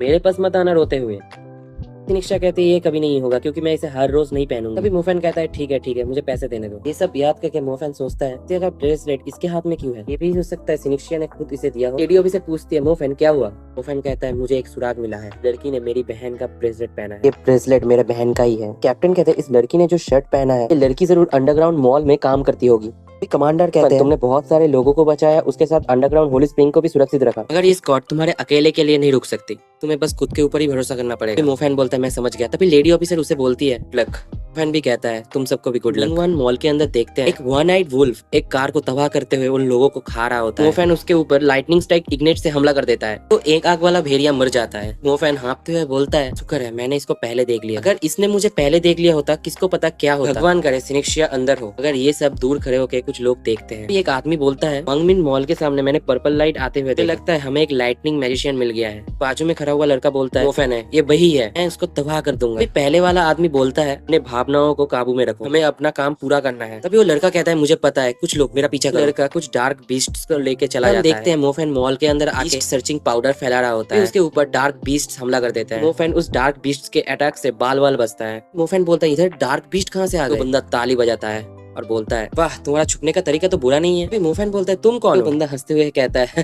मेरे पास मत आना रोते हुए। निक्षा कहती है ये कभी नहीं होगा क्योंकि मैं इसे हर रोज नहीं पहनूंगा। तभी मोफेन कहता है ठीक है मुझे पैसे देने दो। ये सब याद करके मोफेन सोचता है तेरा ब्रेसलेट इसके हाथ में क्यों है, ये भी हो सकता है सिनिक्शिया ने खुद इसे दिया हो। लेडी से पूछती है मोफेन क्या हुआ? मोफेन कहता है मुझे एक सुराग मिला है, लड़की ने मेरी बहन का ब्रेसलेट पहना है, ये ब्रेसलेट मेरे बहन का ही है। कैप्टन कहते हैं इस लड़की ने जो शर्ट पहना है ये लड़की जरूर अंडरग्राउंड मॉल में काम करती होगी। कमांडर कहते हैं तुमने बहुत सारे लोगों को बचाया, उसके साथ अंडरग्राउंड होली स्प्रिंग को भी सुरक्षित रखा, अगर ये स्क्वाड तुम्हारे अकेले के लिए नहीं रुक सकती, तुम्हें बस खुद के ऊपर ही भरोसा करना पड़ेगा। मोफेन बोलता है मैं समझ गया। तभी लेडी ऑफिसर उसे बोलती है लक। मोफेन भी कहता है तुम सबको भी गुड लक। वन मॉल के अंदर देखते हैं एक वन आइड वुल्फ एक कार को तबाह करते हुए उन लोगों को खा रहा होता है। मोफेन उसके ऊपर लाइटनिंग स्ट्राइक इग्नेट से हमला कर देता है तो एक आग वाला भेड़िया मर जाता है। मोफेन हाँफते हुए बोलता है शुक्र है मैंने इसको पहले देख लिया, अगर इसने मुझे पहले देख लिया होता किसको पता क्या होता। भगवान करे सिनिक्शिया अंदर हो, अगर ये सब दूर खड़े होकर कुछ लोग देखते हैं। एक आदमी बोलता है मंगमिन मॉल के सामने मैंने पर्पल लाइट आते हुए लगता है हमें एक लाइटनिंग मैजिशियन मिल गया है। बाजू में खड़ा हुआ लड़का बोलता है मोफेन है ये वही है, मैं इसको तबाह कर दूंगा। पहले वाला आदमी बोलता है अपने भावनाओं को काबू में रखो, हमें अपना काम पूरा करना है। तभी वो लड़का कहता है मुझे पता है कुछ लोग मेरा पीछा कर। लड़का कुछ डार्क बीस्ट्स को लेके चला जाता है। देखते हैं मोफेन मॉल के अंदर आके सर्चिंग पाउडर फैला रहा होता है, उसके ऊपर डार्क बीस्ट हमला कर देता है। मोफेन उस डार्क बीस्ट के अटैक से बाल बाल बचता है। मोफेन बोलता है इधर डार्क बीस्ट कहाँ से आ गए? तो बंदा ताली बजाता है और बोलता है वाह तुम्हारा छुपने का तरीका तो बुरा नहीं है। फिर मोफेन बोलता है तुम कौन हो? बंदा हंसते हुए कहता है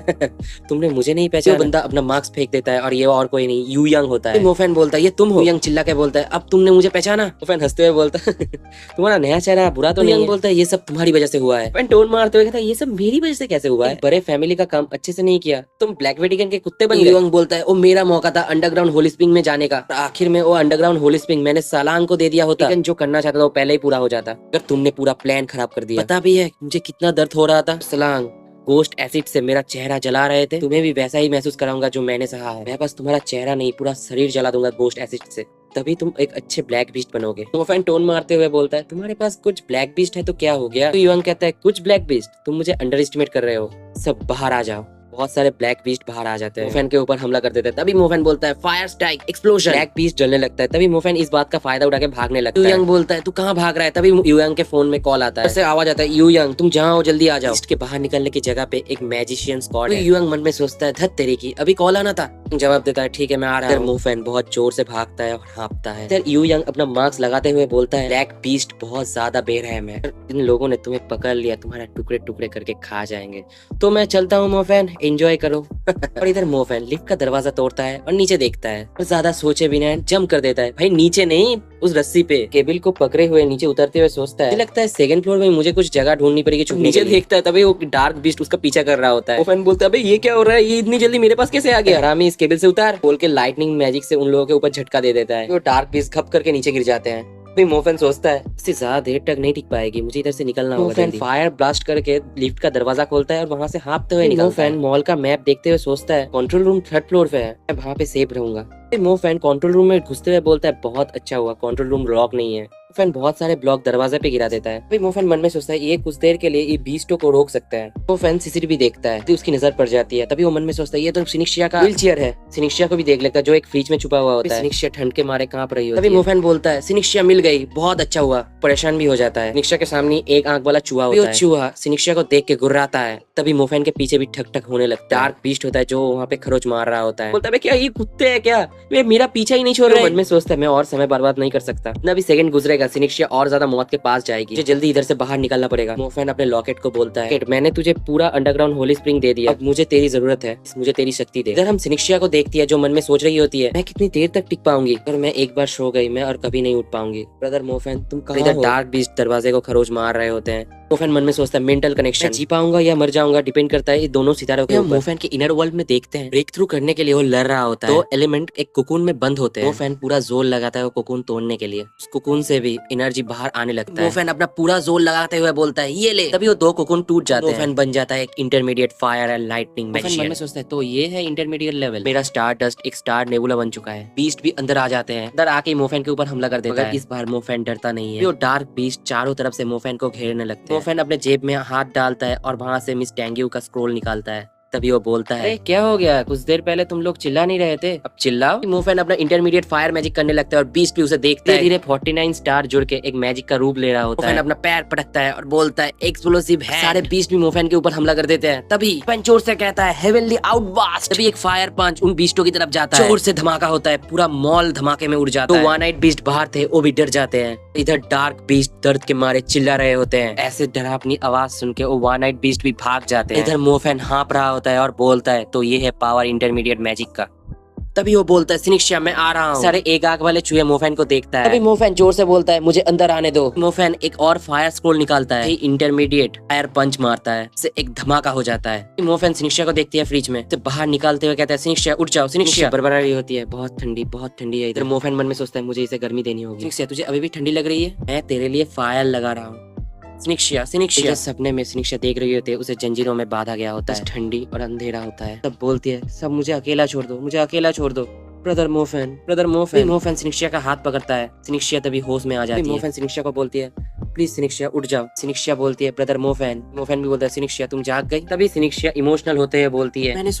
तुमने मुझे नहीं पहचाना। बंदा अपना मास्क फेंक देता है और ये और कोई नहीं यू यंग होता है। मोफेन बोलता है ये तुम हो? यंग चिल्ला के बोलता है अब तुमने मुझे पहचाना? मोफेन हंसते हुए बोलता है तुम्हारा नया चेहरा बुरा तो नहीं है। बोलता है ये सब तुम्हारी वजह से हुआ है। मोफेन टोन मारते हुए कहता है ये सब मेरी वजह से कैसे हुआ है? बड़े फैमिली का काम अच्छे से नहीं किया, तुम ब्लैक वेटिकन के कुत्ते बन गए। यंग बोलता है वो मेरा मौका था अंडरग्राउंड होली स्प्रिंग में जाने का, आखिर में वो अंडरग्राउंड होली स्प्रिंग मैंने सालांग को दे दिया होता, लेकिन जो करना चाहता था वो पहले ही पूरा हो जाता, अगर तुमने पूरा प्लान खराब कर दिया। पता भी है मुझे कितना दर्द हो रहा था, सलांग गोस्ट एसिड से मेरा चेहरा जला रहे थे, तुम्हें भी वैसा ही महसूस कराऊंगा जो मैंने सहा है। मैं बस तुम्हारा चेहरा नहीं पूरा शरीर जला दूंगा गोस्ट एसिड से, तभी तुम एक अच्छे ब्लैक बीस्ट बनोगे। मोफेन टोन मारते हुए बोलता है तुम्हारे पास कुछ ब्लैक बीस्ट है तो क्या हो गया? तो युवांग कहता है कुछ ब्लैक बीस्ट, तुम मुझे अंडर एस्टिमेट कर रहे हो, सब बाहर आ जाओ। बहुत सारे ब्लैक बीस्ट बाहर आ जाते हैं, मोफेन के ऊपर हमला कर देते हैं। तभी मोफेन बोलता है fire strike explosion, black beast जलने लगता है। तभी मोफेन इस बात का फायदा उठा के भागने लगता है। युयांग बोलता है तू कहाँ भाग रहा है? तभी युयांग के फोन में कॉल आता है, उससे आवाज आता है युयांग तुम जहाँ हो जल्दी आ जाओ। इसके बाहर निकलने की जगह पे एक मैजिशियन स्क्वाड है। युयांग मन में सोचता है धत तेरी की अभी कॉल आना था। जवाब देता है ठीक है मैं आ रहा हूँ। मोफेन बहुत जोर से भागता है और हाँपता है। फिर युयांग अपना मास्क लगाते हुए बोलता है ब्लैक बीस्ट बहुत ज्यादा बेरहम है, इन लोगों ने तुम्हें पकड़ लिया, तुम्हारा टुकड़े टुकड़े करके खा जाएंगे, तो मैं चलता हूँ मोफेन, एंजॉय करो। और इधर मोफेन लिफ्ट का दरवाजा तोड़ता है और नीचे देखता है और ज्यादा सोचे बिना जंप कर देता है। भाई नीचे नहीं उस रस्सी पे केबल को पकड़े हुए नीचे उतरते हुए सोचता है लगता है सेकंड फ्लोर में मुझे कुछ जगह ढूंढनी पड़ेगी छुपने नीचे देखता है तभी वो डार्क बीस्ट उसका पीछा कर रहा होता है। मोफेन बोलता है भाई ये क्या हो रहा है, ये इतनी जल्दी मेरे पास कैसे आ गया? हरामी इस केबल से उतार बोल के लाइटनिंग मैजिक से उन लोगों के ऊपर झटका दे देता है। वो डार्क बीस्ट खप करके नीचे गिर जाते हैं। फिर मोफेन सोचता है इससे ज्यादा देर तक नहीं टिक पाएगी, मुझे इधर से निकलना होगा। मोफेन फायर ब्लास्ट करके लिफ्ट का दरवाजा खोलता है और वहाँ से हाँपते हुए निकलता है। मोफेन मॉल का मैप देखते हुए सोचता है कंट्रोल रूम 3rd फ्लोर पे है, मैं वहाँ पे सेफ रहूंगा। फिर मोफेन कंट्रोल रूम में घुसते हुए बोलता है बहुत अच्छा हुआ कंट्रोल रूम लॉक नहीं है। मोफेन बहुत सारे ब्लॉक दरवाजे पे गिरा देता है। फिर मोफेन मन में सोचता है ये कुछ देर के लिए ये बीस्टो को रोक सकता है। मोफेन सीसीटीवी देखता है, उसकी नजर पड़ जाती है। तभी वो मन में सोचता है ये तो सिनिक्शिया का व्हीलचेयर है। सिनिक्शिया को भी देख लेता है जो एक फ्रिज में छुपा हुआ होता है। सिनिक्शिया ठंड के मारे कांप रही होती है। तभी मोफेन बोलता है सिनिक्शिया मिल गई, बहुत अच्छा हुआ। परेशान भी हो जाता है। सिनिक्शिया के सामने एक आंख वाला चूहा होता है। चूहा सिनिक्शिया को देख के गुर्राता है। तभी मोफेन के पीछे भी ठक ठक होने लगता है। डार्क बीस्ट होता है जो वहाँ पे खरोच मार रहा होता है। बोलता है क्या ये कुत्ते है क्या, वे मेरा पीछा ही नहीं छोड़ रहे। मन में सोचता है मैं और समय बर्बाद नहीं कर सकता। न भी सेकंड गुजरेगा सिनिक्शिया और ज्यादा मौत के पास जाएगी। मुझे जल्दी इधर से बाहर निकलना पड़ेगा। मोफेन अपने लॉकेट को बोलता है मैंने तुझे पूरा अंडरग्राउंड होली स्प्रिंग दे दिया, अब मुझे तेरी जरूरत है, मुझे तेरी शक्ति दे। इधर हम सिनिक्शिया को देखती है जो मन में सोच रही होती है मैं कितनी देर तक टिक पाऊंगी, अगर मैं एक बार सो गई मैं और कभी नहीं उठ पाऊंगी। ब्रदर मोफेन तुम कहाँ हो? इधर डार्क बीस्ट दरवाजे को खरोच मार रहे होते हैं। मोफेन मन में सोचता है मेंटल कनेक्शन, जी पाऊंगा या मर जाऊंगा डिपेंड करता है ये दोनों सितारों के ऊपर। मोफेन के इनर वर्ल्ड में देखते हैं ब्रेक थ्रू करने के लिए वो लड़ रहा होता है। दो एलिमेंट एक कोकून में बंद होते हैं। मोफेन पूरा जोर लगाता है वो कोकून तोड़ने के लिए। उस कोकून से भी एनर्जी बाहर आने लगता है। मोफेन अपना पूरा जोर लगाते हुए बोलता है ये ले। तभी वो दो कोकून टूट जाते हैं। मोफेन बन जाता है एक intermediate fire and lightning magician. मन में सोचता है तो ये है इंटरमीडिएट लेवल। मेरा स्टार डस्ट एक स्टार नेबुला बन चुका है। बीस्ट भी अंदर आ जाते हैं। अंदर आके मोफेन के ऊपर हमला कर देता है। इस बार मोफेन डरता नहीं है। वो डार्क बीस्ट चारों तरफ से मोफेन को घेरने लगते हैं। मोफेन अपने जेब में हाथ डालता है और वहाँ से मिस टैंग्यू का स्क्रोल निकालता है। तभी वो बोलता है क्या हो गया, कुछ देर पहले तुम लोग चिल्ला नहीं रहे थे, अब चिल्लाओ। मोफेन अपना इंटरमीडिएट फायर मैजिक करने लगता है और बीस्ट भी उसे देखता है। धीरे 49 स्टार जुड़ के एक मैजिक का रूप ले रहा होता है। मोफेन अपना पैर पटकता है और बोलता है एक्सप्लोसिव है। सारे बीस्ट भी मोफेन के ऊपर हमला कर देते हैं। तभी मोफेन जोर से कहता है हेवनली आउटबास्ट। तभी एक फायर पंच उन बीस्टों की तरफ जाता है। जोर से धमाका होता है, पूरा मॉल धमाके में उड़ जाता है। तो वन नाइट बीस्ट बाहर थे वो भी डर जाते हैं। इधर डार्क बीस्ट दर्द के मारे चिल्ला रहे होते हैं। ऐसे डरावनी आवाज सुन के वो वन नाइट बीस्ट भी भाग जाते हैं। इधर मोफेन हाँप रहा होता है और बोलता है तो ये है पावर इंटरमीडिएट मैजिक का। तभी वो बोलता है सिनिक्शिया मैं आ रहा हूँ। सारे एक आंख वाले चूहे मोफेन को देखता है। तभी मोफेन जोर से बोलता है मुझे अंदर आने दो। मोफेन एक और फायर स्क्रोल निकालता है। इंटरमीडिएट फायर पंच मारता है, से एक धमाका हो जाता है। मोफेन सिनिक्शिया को देखती है फ्रिज में, तो बाहर निकालते हुए कहता है सिनिक्शिया उठ जाओ। सिनिक्शिया बरबरा रही होती है बहुत ठंडी है इधर। मोफेन मन में सोचता है मुझे इसे गर्मी देनी होगी। सिनिक्शिया तुझे अभी भी ठंडी लग रही है, मैं तेरे लिए फायर लगा रहा हूँ। सिनिक्शिया सपने में सिनिक्शिया देख रही होती है उसे जंजीरों में बांधा गया होता है। ठंडी और अंधेरा होता है। तब बोलती है सब मुझे अकेला छोड़ दो, मुझे अकेला छोड़ दो। ब्रदर मोफेन सिनिक्शिया का हाथ पकड़ता है। सिनिक्शिया तभी होश में आ जाती है। मोफेन सिनिक्शिया को बोलती है प्लीज सिनिक्शिया उठ जाओ। सिनिक्शिया बोलती है ब्रदर मोफेन भी बोलता है सिनिक्शिया तुम जाग गई। तभी सिनिक्शिया इमोशनल होते हुए बोलती है मैंने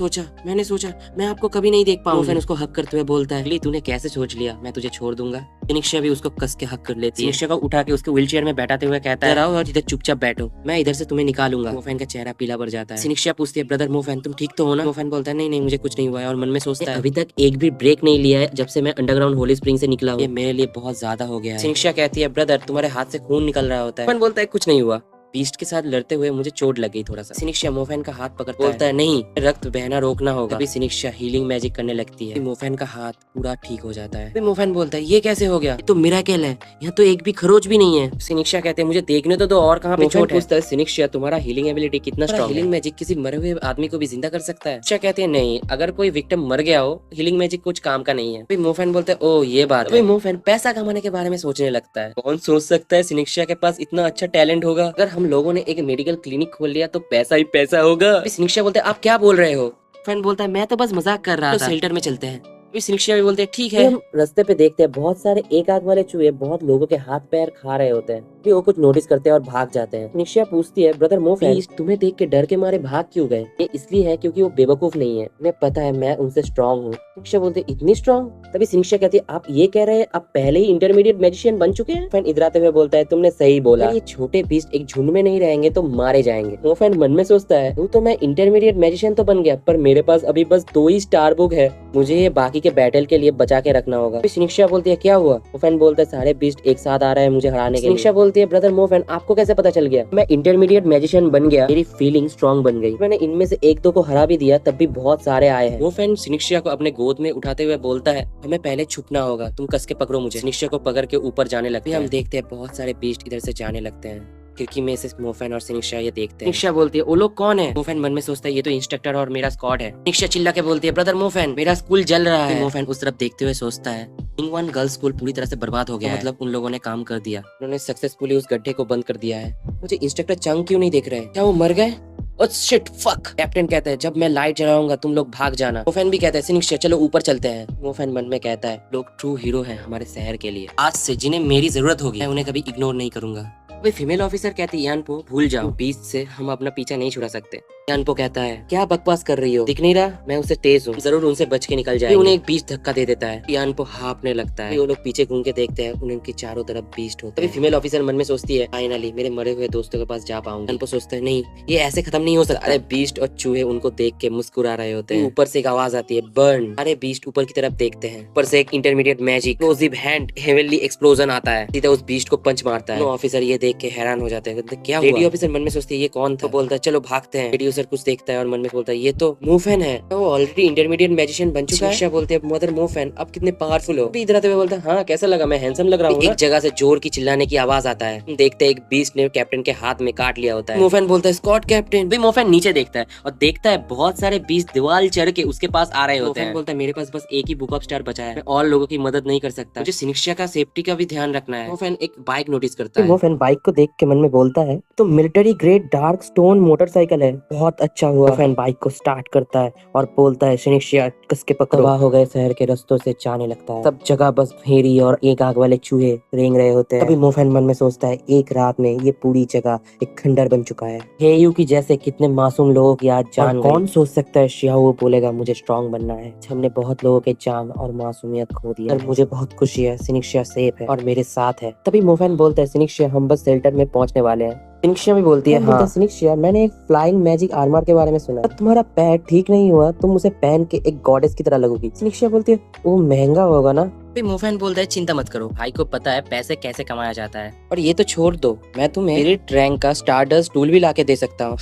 सोचा मैं आपको कभी नहीं देख पाऊंगा। मोफेन उसको हक करते हुए बोलता है तूने कैसे सोच लिया मैं तुझे छोड़ दूंगा। सिनिक्शिया भी उसको कस के हक कर लेती है। सिनिक्शिया को उठा के उसके व्हीलचेयर में बैठाते हुए कहता है और इधर चुपचाप बैठो, मैं इधर से तुम्हें निकालूंगा। मोफेन का चेहरा पीला पड़ जाता है। सिनिक्शिया पूछती है ब्रदर मोफेन तुम ठीक तो हो ना? मोफेन बोलता है नहीं मुझे कुछ नहीं हुआ है और मन में सोचता है अभी तक एक भी ब्रेक नहीं लिया है जब से मैं अंडरग्राउंड होली स्प्रिंग से निकला हूँ, ये मेरे लिए बहुत ज्यादा हो गया है। सिनिक्शिया कहती है ब्रदर तुम्हारे हाथ से खून निकल रहा होता है। मोफेन बोलता है कुछ नहीं हुआ, बीस्ट के साथ लड़ते हुए मुझे चोट लग गई थोड़ा सा। सिनिक्शिया मोफेन का हाथ पकड़ता बोलता है नहीं रक्त बहना रोकना होगा। तभी सिनिक्शिया हीलिंग मैजिक करने लगती है। मोफेन का हाथ पूरा ठीक हो जाता है। मोफेन बोलता है ये कैसे हो गया, ये तो मिरेकल है, यहाँ तो एक भी खरोच भी नहीं है। सिनिक्शिया कहते हैं मुझे देखने तो दो और कहाँ पे चोट है। सिनिक्शिया तुम्हारा हीलिंग एबिलिटी कितना स्ट्रॉन्ग है, हीलिंग मैजिक किसी मरे हुए आदमी को भी जिंदा कर सकता है। सिनिक्शिया कहते हैं नहीं अगर कोई विक्टिम मर गया हो हीलिंग मैजिक कुछ काम का नहीं है। मोफेन बोलते है ओ ये बात है। मोफेन पैसा कमाने के बारे में सोचने लगता है। कौन सोच सकता है सिनिक्शिया के पास इतना अच्छा टैलेंट होगा। अगर हम लोगों ने एक मेडिकल क्लिनिक खोल लिया तो पैसा ही पैसा होगा। सिनिक्शिया बोलते हैं आप क्या बोल रहे हो? फ्रेंड बोलता है मैं तो बस मजाक कर रहा था, शेल्टर में चलते हैं। सिनिक्शिया भी बोलते हैं ठीक है। हम रास्ते पे देखते हैं बहुत सारे एक आंख वाले चूहे बहुत लोगों के हाथ पैर खा रहे होते हैं। फिर वो कुछ नोटिस करते हैं और भाग जाते हैं। सिनिक्शिया पूछती है ब्रदर मोफेन तुम्हें देख के डर के मारे भाग क्यों गए? ये इसलिए है क्योंकि वो बेवकूफ नहीं है, उन्हें पता है मैं उनसे स्ट्रॉन्ग हूँ। सिनिक्शिया बोलते इतनी स्ट्रॉन्ग? तभी सिनिक्शिया कहती है आप ये कह रहे हैं आप पहले ही इंटरमीडिएट मैजिशियन बन चुके हैं? मोफेन इधराते हुए बोलता है तुमने सही बोला, ये छोटे बीस्ट एक झुंड में नहीं रहेंगे तो मारे जाएंगे। मोफेन मन में सोचता है तो मैं इंटरमीडिएट मैजिशियन तो बन गया पर मेरे पास अभी बस 2 ही स्टार बुक है, मुझे ये बाकी के बैटल के लिए बचा के रखना होगा। सिनिक्शिया बोलती है क्या हुआ? मोफेन बोलता है सारे बीस्ट एक साथ आ रहे हैं मुझे हराने के लिए। सिनिक्शिया बोलती है ब्रदर मोफेन आपको कैसे पता चल गया? मैं इंटरमीडिएट मैजिशियन बन गया, मेरी फीलिंग स्ट्रॉन्ग बन गई, मैंने इनमें से 1-2 को हरा भी दिया तब भी बहुत सारे आए हैं। मोफेन सिनिक्शिया को अपने गोद में उठाते हुए बोलता है हमें पहले छुपना होगा, तुम कस के पकड़ो मुझे। सिनिक्शिया को पकड़ के ऊपर जाने लगते हैं। हम देखते हैं बहुत सारे बीस्ट इधर से जाने लगते हैं। खिड़की में से मोफेन और सिनिक्शिया ये देखते हैं। सिनिक्शिया बोलती है वो लोग कौन है? मोफेन मन में सोचता है ये तो इंस्ट्रक्टर और मेरा स्क्वाड है। सिनिक्शिया चिल्ला के बोलती है ब्रदर मोफेन मेरा स्कूल जल रहा है। मोफेन उस तरफ देखते हुए सोचता है विंग 1 गर्ल्स स्कूल पूरी तरह से बर्बाद हो गया है। मतलब उन लोगों ने काम कर दिया, उन्होंने सक्सेसफुली उस गड्ढे को बंद कर दिया है। मुझे इंस्ट्रक्टर चंग क्यों नहीं देख रहे? क्या वो मर गए? Oh shit fuck. कैप्टन कहता है जब मैं लाइट जलाऊंगा तुम लोग भाग जाना। मोफैन भी कहता है सिनिक्सिया चलो ऊपर चलते हैं। मोफैन मन में कहता है लोग ट्रू हीरो हैं हमारे शहर के लिए, आज से जिन्हें मेरी जरूरत होगी मैं उन्हें कभी इग्नोर नहीं करूंगा। वे फीमेल ऑफिसर कहती है यानपो भूल जाओ, बीच से हम अपना पीछा नहीं छुड़ा सकते। यानपो कहता है क्या बकवास कर रही हो, दिख नहीं रहा मैं उससे तेज हूँ, जरूर उनसे बच के निकल जाएंगे। उन्हें एक बीच धक्का दे देता है, यानपो हाँफने लगता है। वो लोग पीछे घूम के देखते हैं, उनके चारों तरफ बीस्ट होते हैं। फीमेल ऑफिसर मन में सोचती है फाइनली मेरे मरे हुए दोस्तों के पास जा पाऊंगा। यानपो सोचता है नहीं ये ऐसे खत्म नहीं हो सकता। अरे बीस्ट और चूहे उनको देख के मुस्कुरा रहे होते हैं। ऊपर से एक आवाज आती है बर्न। अरे बीस्ट ऊपर की तरफ देखते हैं, ऊपर से एक intermediate magic explosive hand heavenly explosion आता है, सीधा उस बीस्ट को पंच मारता है। ऑफिसर ये देख के हैरान हो जाते हैं, क्या हुआ? रेडियो ऑफिसर मन में सोचते है ये कौन था, तो बोलता है चलो भागते हैं। रेडियो ऑफिसर कुछ देखता है और मन में बोलता है ये तो मोफैन है, वो ऑलरेडी इंटरमीडिएट मैजिशियन बन चुका है। बोलते हैं मदर मोफैन अब कितने पावरफुल हो। इधर आते हुए बोलता है हाँ कैसा लगा, मैं हैंडसम लग रहा हूँ। एक जगह से जोर की चिल्लाने की आवाज आता है, देखते हैं एक बीस्ट ने कैप्टन के हाथ में काट लिया होता है। मोफैन बोलता है स्कॉट कैप्टन। भाई मोफैन नीचे देखता है और देखता है बहुत सारे बीस्ट दीवार चढ़ के उसके पास आ रहे होते हैं। बोलता है मेरे पास बस एक ही बुक ऑफ स्टार बचा है, मैं और लोगों की मदद नहीं कर सकता, मुझे सिनिक्सिया का सेफ्टी का भी ध्यान रखना है। मोफैन एक बाइक नोटिस करता है। मोफैन बाइक को देख के मन में बोलता है तो military grade dark stone motorcycle है, बहुत अच्छा हुआ। मोफैन बाइक को स्टार्ट करता है और बोलता है सिनिक्सिया कस के पकड़ो। तबाह हो गए शहर के रास्तों से जाने लगता है, सब जगह बस भेड़ी और एक आग वाले चूहे रेंग रहे होते हैं। तभी मोफैन मन में सोचता है एक रात में ये पूरी जगह एक खंडर बन चुका है। हेयू की जैसे कितने मासूम लोगों की आज जान गई। कौन सोच सकता है शियाओ बोलेगा मुझे स्ट्रॉन्ग बनना है। हमने बहुत लोगों के जान और मासूमियत खो दी है, मुझे बहुत खुशी है सिनिक्सिया सेफ है और मेरे साथ है। तभी मोफैन बोलता है सिनिक्सिया हम बस शेल्टर में पहुंचने वाले हैं। सिनिक्सिया भी बोलती है हाँ। सिनिक्सिया मैंने एक फ्लाइंग मैजिक आर्मर के बारे में सुना, तुम्हारा पैर ठीक नहीं हुआ तुम उसे पहन के एक गॉडेस की तरह लगोगी। सिनिक्सिया बोलती है वो महंगा होगा ना। मोफैन बोलता है चिंता मत करो, भाई को पता है पैसे कैसे कमाया जाता है, और ये तो छोड़ दो मैं तुम्हें मेरिट रैंक का स्टारडस्ट टूल भी लाके दे सकता हूँ।